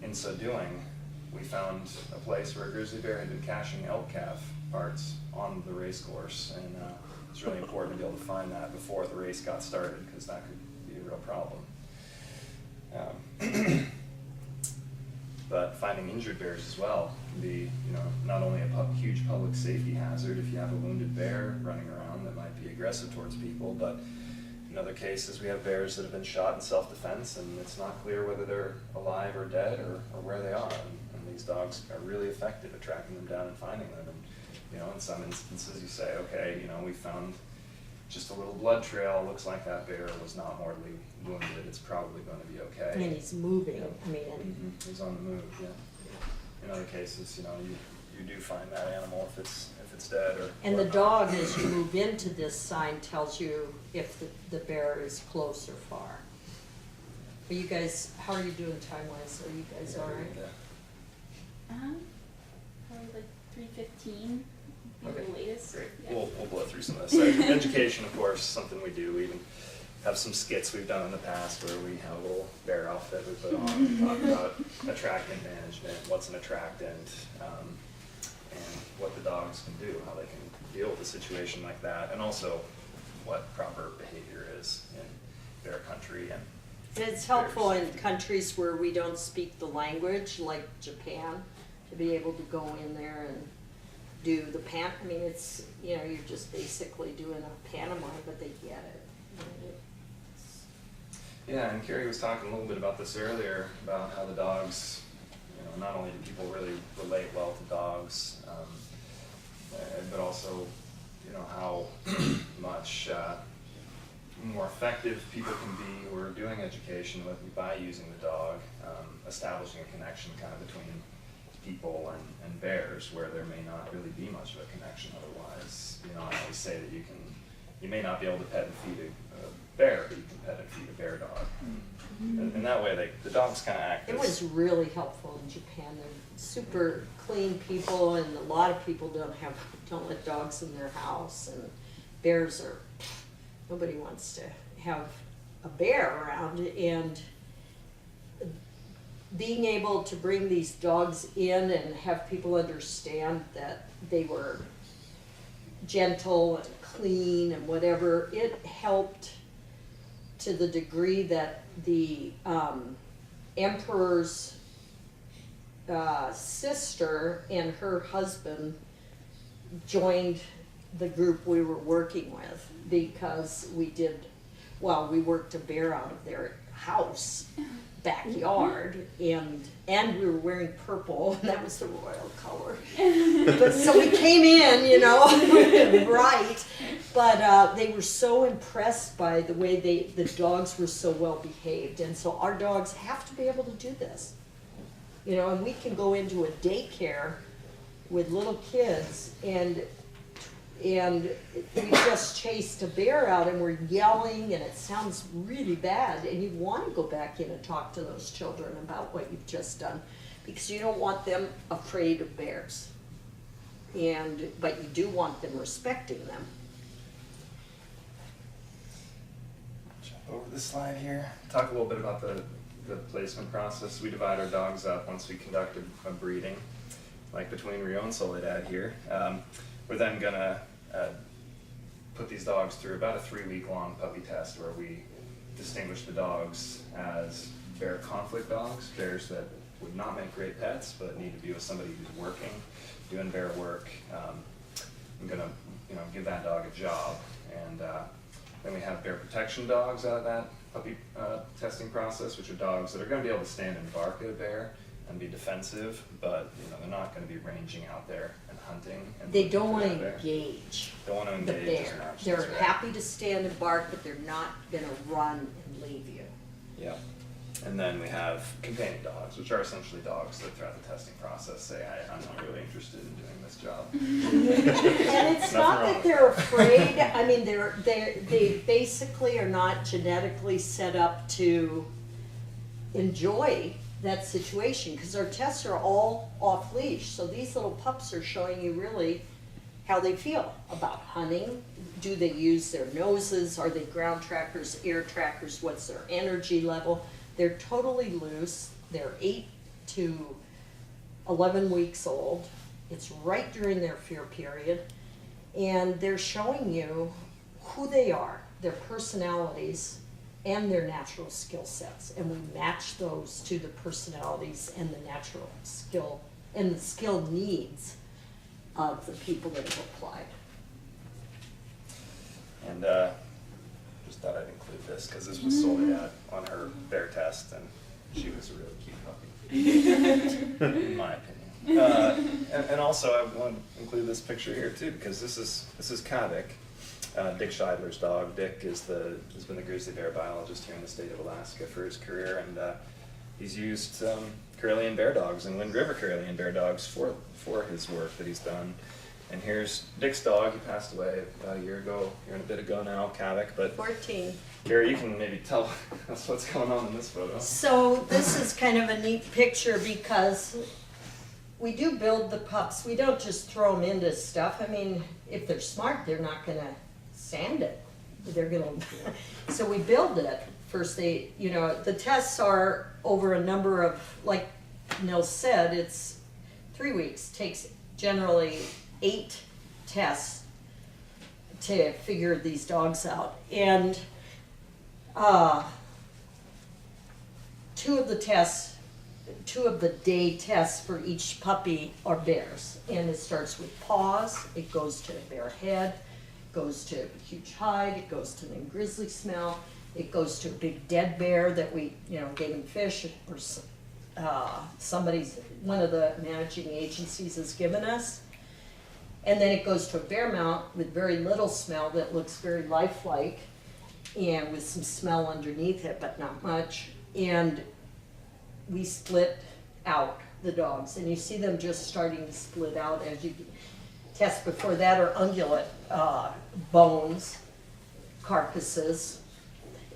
in so doing, we found a place where a grizzly bear had been caching elk calf parts on the race course, and it's really important to be able to find that before the race got started, because that could be a real problem. But finding injured bears as well can be, you know, not only a huge public safety hazard if you have a wounded bear running around that might be aggressive towards people, but in other cases we have bears that have been shot in self-defense, and it's not clear whether they're alive or dead or where they are. And these dogs are really effective at tracking them down and finding them. And you know, in some instances you say, okay, you know, we found just a little blood trail, looks like that bear was not mortally wounded, it's probably going to be okay. And he's moving. Yep. I mean, He's on the move, yeah. In other cases, you know, you do find that animal if it's dead or and the whatnot. dog, as you move into this sign, tells you if the bear is close or far. Are you guys, how are you doing time-wise? Are you guys all right? Probably like 3:15. Okay, The latest. great. Yeah. We'll blow through some of this. Education, of course, is something we do. We even have some skits we've done in the past where we have a little bear outfit we put on. We talk about attractant management, what's an attractant, and what the dogs can do, how they can deal with a situation like that, and also what proper behavior is in bear country. And It's helpful in countries where we don't speak the language, like Japan, to be able to go in there and do the I mean, it's, you know, you're just basically doing a pantomime, but they get it. yeah, and Carrie was talking a little bit about this earlier, about how the dogs, you know, not only do people really relate well to dogs, but also, you know, how much more effective people can be who are doing education by using the dog, establishing a connection kind of between people and bears, where there may not really be much of a connection otherwise. You know, I always say that you may not be able to pet and feed a bear, but you can pet and feed a bear dog. And that way the dogs kind of act It as... was really helpful in Japan. They're super clean people, and a lot of people don't let dogs in their house, and bears are, nobody wants to have a bear around, and being able to bring these dogs in and have people understand that they were gentle and clean and whatever, it helped to the degree that the emperor's sister and her husband joined the group we were working with, because we worked a bear out of their house backyard, and we were wearing purple, and that was the royal color. But so we came in, you know, right. But they were so impressed by the way the dogs were so well behaved, and so our dogs have to be able to do this, you know. And we can go into a daycare with little kids, and we just chased a bear out, and we're yelling, and it sounds really bad, and you want to go back in and talk to those children about what you've just done, because you don't want them afraid of bears, but you do want them respecting them. Jump over this slide here. Talk a little bit about the placement process. We divide our dogs up once we conduct a breeding, like between Rio and Soledad here. We're then gonna put these dogs through about a 3-week-long puppy test, where we distinguish the dogs as bear conflict dogs, bears that would not make great pets but need to be with somebody who's working, doing bear work. I'm gonna, give that dog a job, and then we have bear protection dogs out of that puppy testing process, which are dogs that are going to be able to stand and bark at a bear and be defensive, but they're not going to be ranging out there and hunting. And They don't want to bear. engage Don't want to the engage as bear. much. They're That's right. happy to stand and bark, but they're not going to run and leave you. Yeah. And then we have companion dogs, which are essentially dogs that throughout the testing process say, I'm not really interested in doing this job. And it's not that they're afraid. I mean, they basically are not genetically set up to enjoy that situation, because our tests are all off leash. So these little pups are showing you really how they feel about hunting. Do they use their noses? Are they ground trackers, air trackers? What's their energy level? They're totally loose. They're 8 to 11 weeks old. It's right during their fear period. And they're showing you who they are, their personalities, and their natural skill sets. And we match those to the personalities and the natural skill and the skill needs of the people that have applied. And just thought I'd include this because this was Soledad on her bear test, and she was a really cute puppy, in my opinion. And also I want to include this picture here too, because this is Kavik, Dick Scheidler's dog. Dick has been the grizzly bear biologist here in the state of Alaska for his career, and he's used Karelian Bear Dogs and Wind River Karelian Bear Dogs for his work that he's done. And here's Dick's dog. He passed away about a year and a bit ago now, Kavik. But 14. Carrie, you can maybe tell us what's going on in this photo. So this is kind of a neat picture because we do build the pups. We don't just throw them into stuff. I mean, if they're smart, they're not going to sand it. They're going to. So we build it. First, the tests are over a number of, like Nils said, it's 3 weeks. Takes generally 8 tests to figure these dogs out. And 2 of the day tests for each puppy are bears. And it starts with paws, it goes to bear head, goes to huge hide, it goes to the grizzly smell, it goes to a big dead bear that we, gave him fish, or one of the managing agencies has given us. And then it goes to a bear mount with very little smell that looks very lifelike and with some smell underneath it, but not much. And we split out the dogs, and you see them just starting to split out as you test. Before that are ungulate bones, carcasses,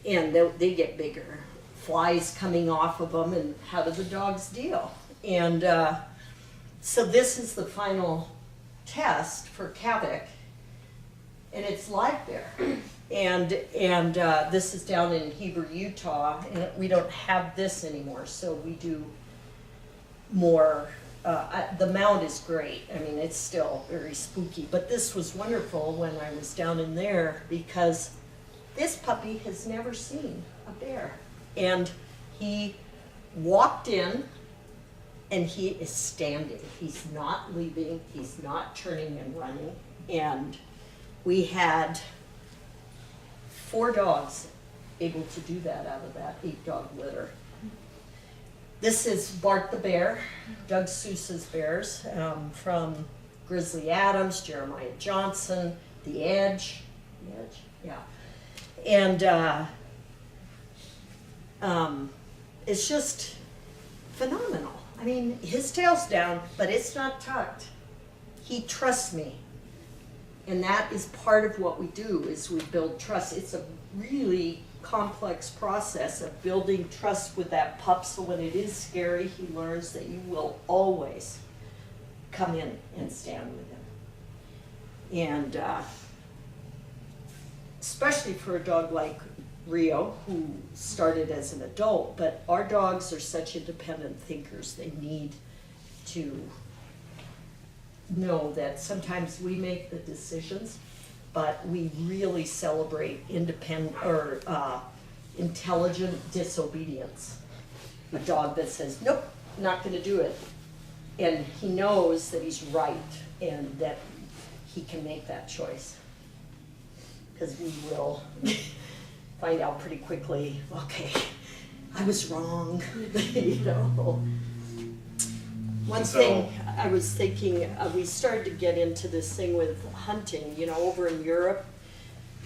and they get bigger. Flies coming off of them, and how do the dogs deal? And so this is the final test for Kavik, and it's live bear. And this is down in Heber, Utah, and we don't have this anymore, so we do more. The mount is great. I mean, it's still very spooky, but this was wonderful when I was down in there because this puppy has never seen a bear. And he walked in, and he is standing. He's not leaving. He's not turning and running. And we had 4 dogs able to do that out of that 8-dog litter. This is Bart the Bear, Doug Seuss's bears, from Grizzly Adams, Jeremiah Johnson, The Edge, yeah. And it's just phenomenal. I mean, his tail's down, but it's not tucked. He trusts me. And that is part of what we do, is we build trust. It's a really complex process of building trust with that pup, so when it is scary, he learns that you will always come in and stand with him. And especially for a dog like Rio, who started as an adult, but our dogs are such independent thinkers. They need to know that sometimes we make the decisions, but we really celebrate independent or intelligent disobedience. A dog that says, nope, not gonna do it. And he knows that he's right and that he can make that choice. Because we will find out pretty quickly, okay, I was wrong, you know. One thing I was thinking, we started to get into this thing with hunting, you know, over in Europe.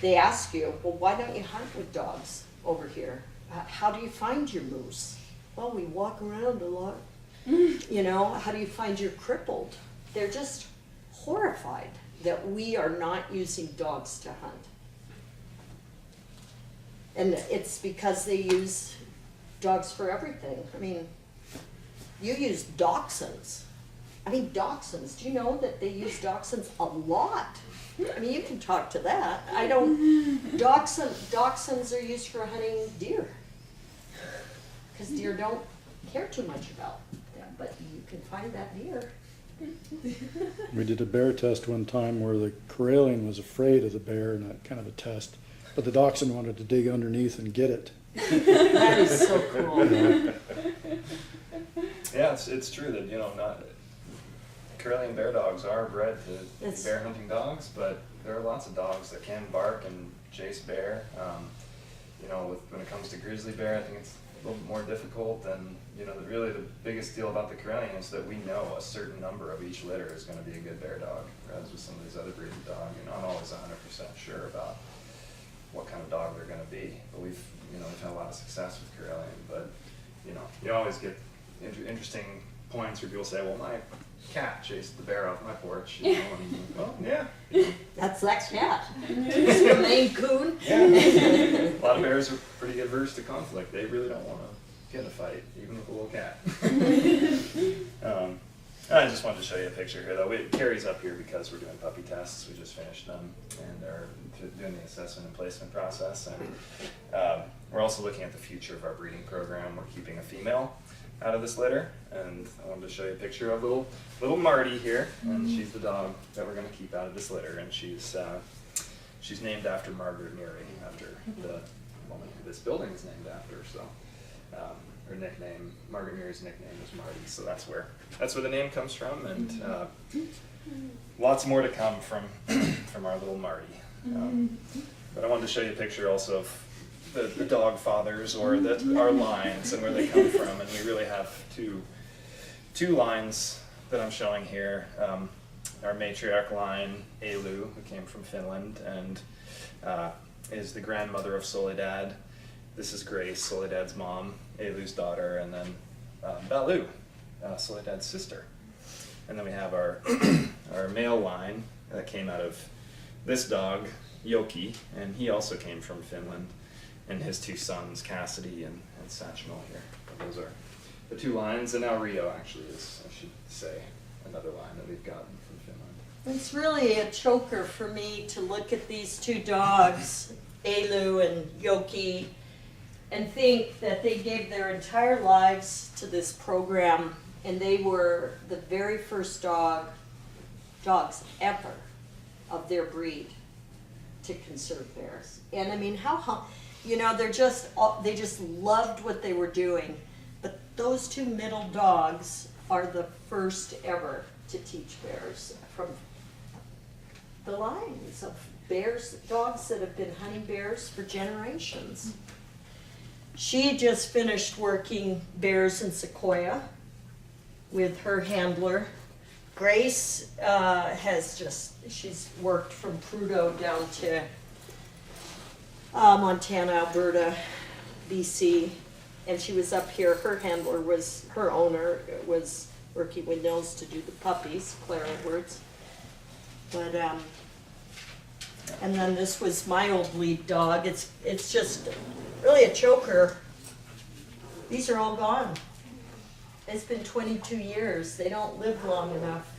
They ask you, well, why don't you hunt with dogs over here? How do you find your moose? Well, we walk around a lot. You know, how do you find your crippled? They're just horrified that we are not using dogs to hunt. And it's because they use dogs for everything. I mean, you use dachshunds. I mean, dachshunds, do you know that they use dachshunds a lot? I mean, you can talk to that. I don't, dachshunds are used for hunting deer. Because deer don't care too much about them, but you can find that deer. We did a bear test one time where the Karelian was afraid of the bear, not kind of a test, but the dachshund wanted to dig underneath and get it. That is so cool. Yeah, it's true that, you know, not Karelian Bear Dogs are bred to be bear hunting dogs, but there are lots of dogs that can bark and chase bear. You know, when it comes to grizzly bear, I think it's a little bit more difficult. And you know, really the biggest deal about the Karelian is that we know a certain number of each litter is going to be a good bear dog. Whereas with some of these other breeds of dog, you're not always 100% sure about what kind of dog they're going to be. But we've had a lot of success with Karelian. But you know, you always get interesting points where people say, well, my cat chased the bear off my porch, you know, and, well, yeah. That's that cat. It's the Maine Coon. Yeah. A lot of bears are pretty adverse to conflict. They really don't want to get in a fight, even with a little cat. I just wanted to show you a picture here, though. Carrie's up here because we're doing puppy tests. We just finished them and are doing the assessment and placement process. And we're also looking at the future of our breeding program. We're keeping a female out of this litter, and I wanted to show you a picture of little Marty here, and she's the dog that we're going to keep out of this litter, and she's named after Margaret Neary, after the woman who this building is named after. So her nickname, Margaret Neary's nickname is Marty, so that's where the name comes from, and lots more to come from our little Marty. But I wanted to show you a picture also of the dog fathers, or our lines, and where they come from. And we really have two lines that I'm showing here. Our matriarch line, Eilu, who came from Finland and is the grandmother of Soledad. This is Grace, Soledad's mom, Eilu's daughter, and then Balu, Soledad's sister. And then we have our our male line that came out of this dog, Yoki, and he also came from Finland. And his 2 sons, Cassidy and Satchmo here. But those are the 2 lines, and now Rio actually is, I should say, another line that we've gotten from Finland. It's really a choker for me to look at these 2 dogs, Eilu and Yoki, and think that they gave their entire lives to this program, and they were the very first dogs ever of their breed to conserve bears. And I mean, you know, they just loved what they were doing. But those 2 middle dogs are the first ever to teach bears from the lines of dogs that have been hunting bears for generations. She just finished working bears in Sequoia with her handler. Grace she's worked from Prudhoe down to Montana, Alberta, BC, and she was up here. Her owner was working with Nils to do the puppies, Claire Edwards. But, and then this was my old lead dog. It's just really a choker. These are all gone. It's been 22 years. They don't live long enough.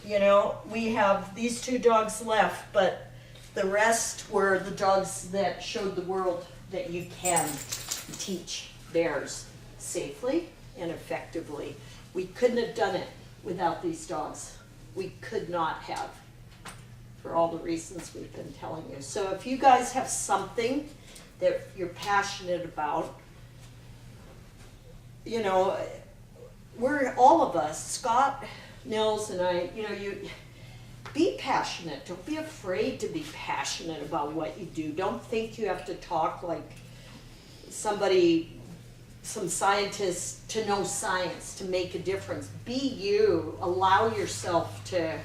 You know, we have these 2 dogs left, but the rest were the dogs that showed the world that you can teach bears safely and effectively. We couldn't have done it without these dogs. We could not have, for all the reasons we've been telling you. So if you guys have something that you're passionate about, you know, we're all of us, Scott, Nils, and I, you know, you be passionate. Don't be afraid to be passionate about what you do. Don't think you have to talk like some scientist to know science to make a difference. Be you. Allow yourself to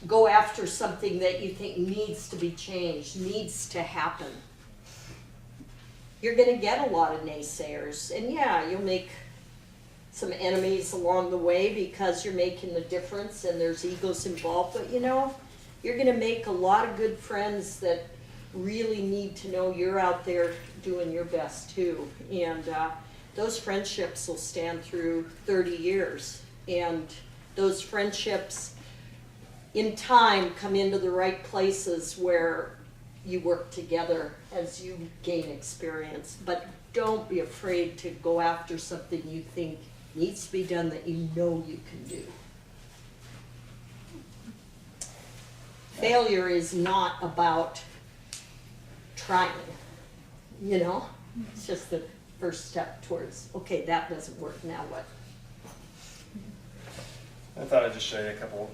go after something that you think needs to be changed, needs to happen. You're going to get a lot of naysayers, and yeah, you'll make some enemies along the way because you're making a difference and there's egos involved, but you know, you're going to make a lot of good friends that really need to know you're out there doing your best too. And those friendships will stand through 30 years, and those friendships in time come into the right places where you work together as you gain experience. But don't be afraid to go after something you think needs to be done that you know you can do. Failure is not about trying, you know? It's just the first step towards, okay, that doesn't work, now what? I thought I'd just show you a couple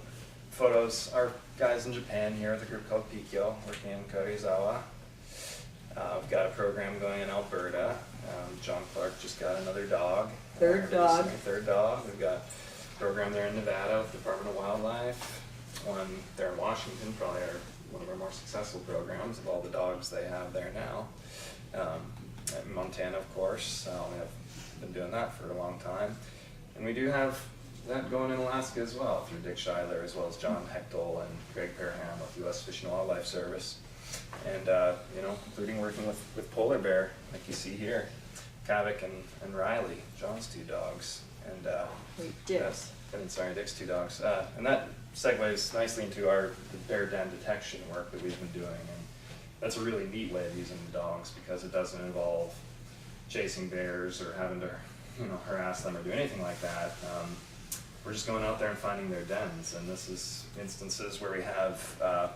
photos. Our guys in Japan here with a group called Pikyo, working in Karizawa. We've got a program going in Alberta. John Clark just got another dog. Third dog. Third dog. We've got a program there in Nevada with the Department of Wildlife. One there in Washington, probably one of our more successful programs of all the dogs they have there now. In Montana, of course. I've been doing that for a long time. And we do have that going in Alaska as well, through Dick Schuyler, as well as John Hechtel and Greg Parham with U.S. Fish and Wildlife Service. And, you know, including working with polar bear, like you see here, Kavik and Riley, John's 2 dogs. And Dick's. Dick's 2 dogs. And that segues nicely into the bear den detection work that we've been doing. And that's a really neat way of using the dogs, because it doesn't involve chasing bears or having to, you know, harass them or do anything like that. We're just going out there and finding their dens, and this is instances where we have,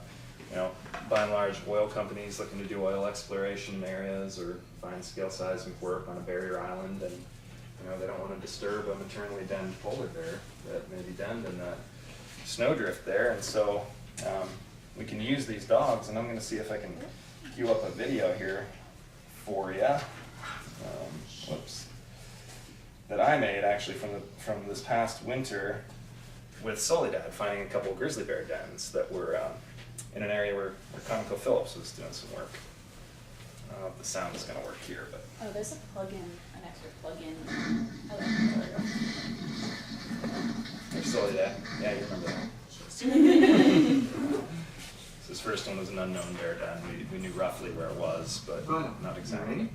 you know, by and large, oil companies looking to do oil exploration in areas or find scale seismic work on a barrier island, and you know, they don't want to disturb a maternally denned polar bear that may be denned in that snowdrift there, and so we can use these dogs, and I'm going to see if I can queue up a video here for you. Whoops. That I made actually from this past winter with Soledad, finding a couple of grizzly bear dens that were in an area where ConocoPhillips was doing some work. I don't know if the sound is going to work here, but Oh, there's a plug-in, an extra plug-in. Oh, there we go. There's Soledad. Yeah, you remember that. This first one was an unknown bear den. We knew roughly where it was, but not exactly.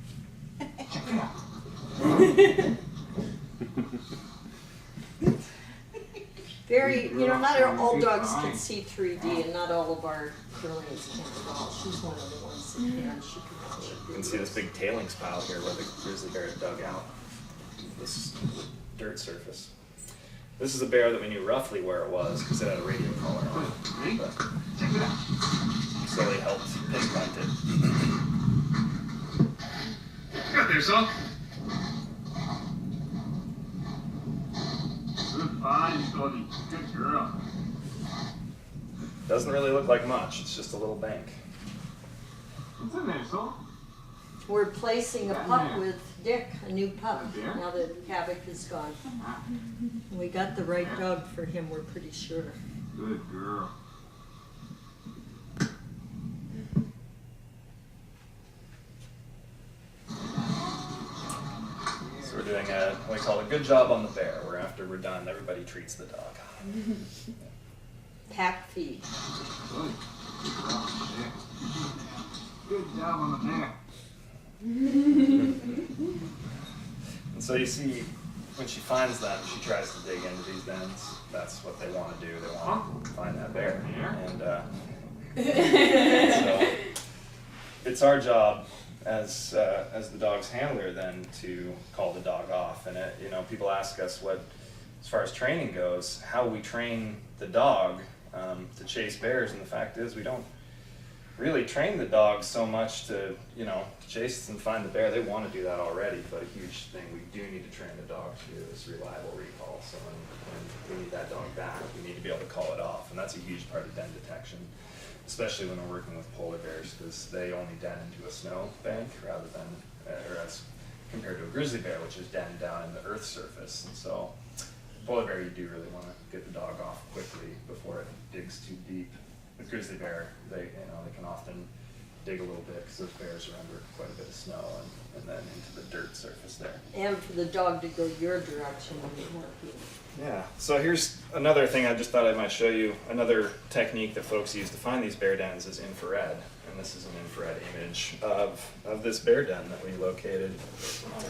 Very, you know, not all dogs can see 3D, and not all of our Karelians can as well. She's one of the ones that can. She can You can see this big tailings pile here where the grizzly bear dug out this dirt surface. This is a bear that we knew roughly where it was because it had a radio collar on it. But slowly helped pinpoint it. Got there, son. Good fine, Scotty. Good girl. Doesn't really look like much. It's just a little bank. What's in there, so? We're placing a pup with Dick, a new pup, now that Havoc is gone. We got the right dog for him, we're pretty sure. Good girl. So we're doing what we call a good job on the bear, where after we're done, everybody treats the dog. Pack feed. Good. Good job on the bear. And so you see, when she finds them, she tries to dig into these dens. That's what they want to do. They want to find that bear. And so it's our job as the dog's handler then to call the dog off. And you know, people ask us what, as far as training goes, how we train the dog to chase bears. And the fact is, we don't really train the dog so much to, you know, chase and find the bear. They want to do that already, but a huge thing we do need to train the dog to do is reliable recall. So when we need that dog back, we need to be able to call it off, and that's a huge part of den detection, especially when we're working with polar bears, because they only den into a snow bank rather than, or as compared to a grizzly bear, which is denned down in the earth surface. And so polar bear, you do really want to get the dog off quickly before it digs too deep. With grizzly bear, they can often dig a little bit because those bears are under quite a bit of snow and then into the dirt surface there. And for the dog to go your direction when you want to. Yeah, so here's another thing I just thought I might show you. Another technique that folks use to find these bear dens is infrared. And this is an infrared image of this bear den that we located.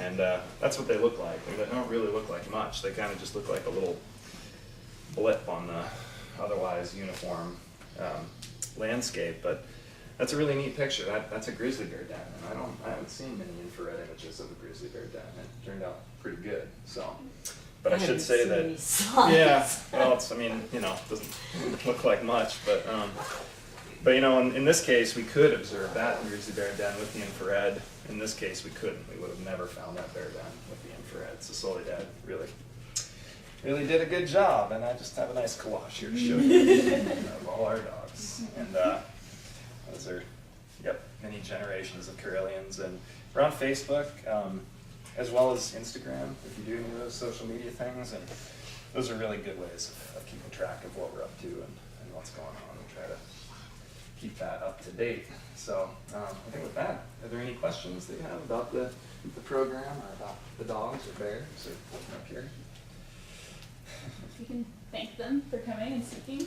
And that's what they look like. They don't really look like much. They kind of just look like a little blip on the otherwise uniform landscape, but that's a really neat picture. That's a grizzly bear den, and I haven't seen many infrared images of a grizzly bear den. It turned out pretty good. So, but I should say that, yeah. Well, it's, I mean, you know, it doesn't look like much, but you know, in this case, we could observe that grizzly bear den with the infrared. In this case, we couldn't. We would have never found that bear den with the infrared. So Soledad really did a good job, and I just have a nice collage here to show you of all our dogs. And those are, many generations of Karelians. And we're on Facebook, as well as Instagram, if you do any of those social media things. And those are really good ways of keeping track of what we're up to and what's going on, and try to keep that up to date. So I think with that, are there any questions that you have about the program or about the dogs or bears or up here? You can thank them for coming and speaking.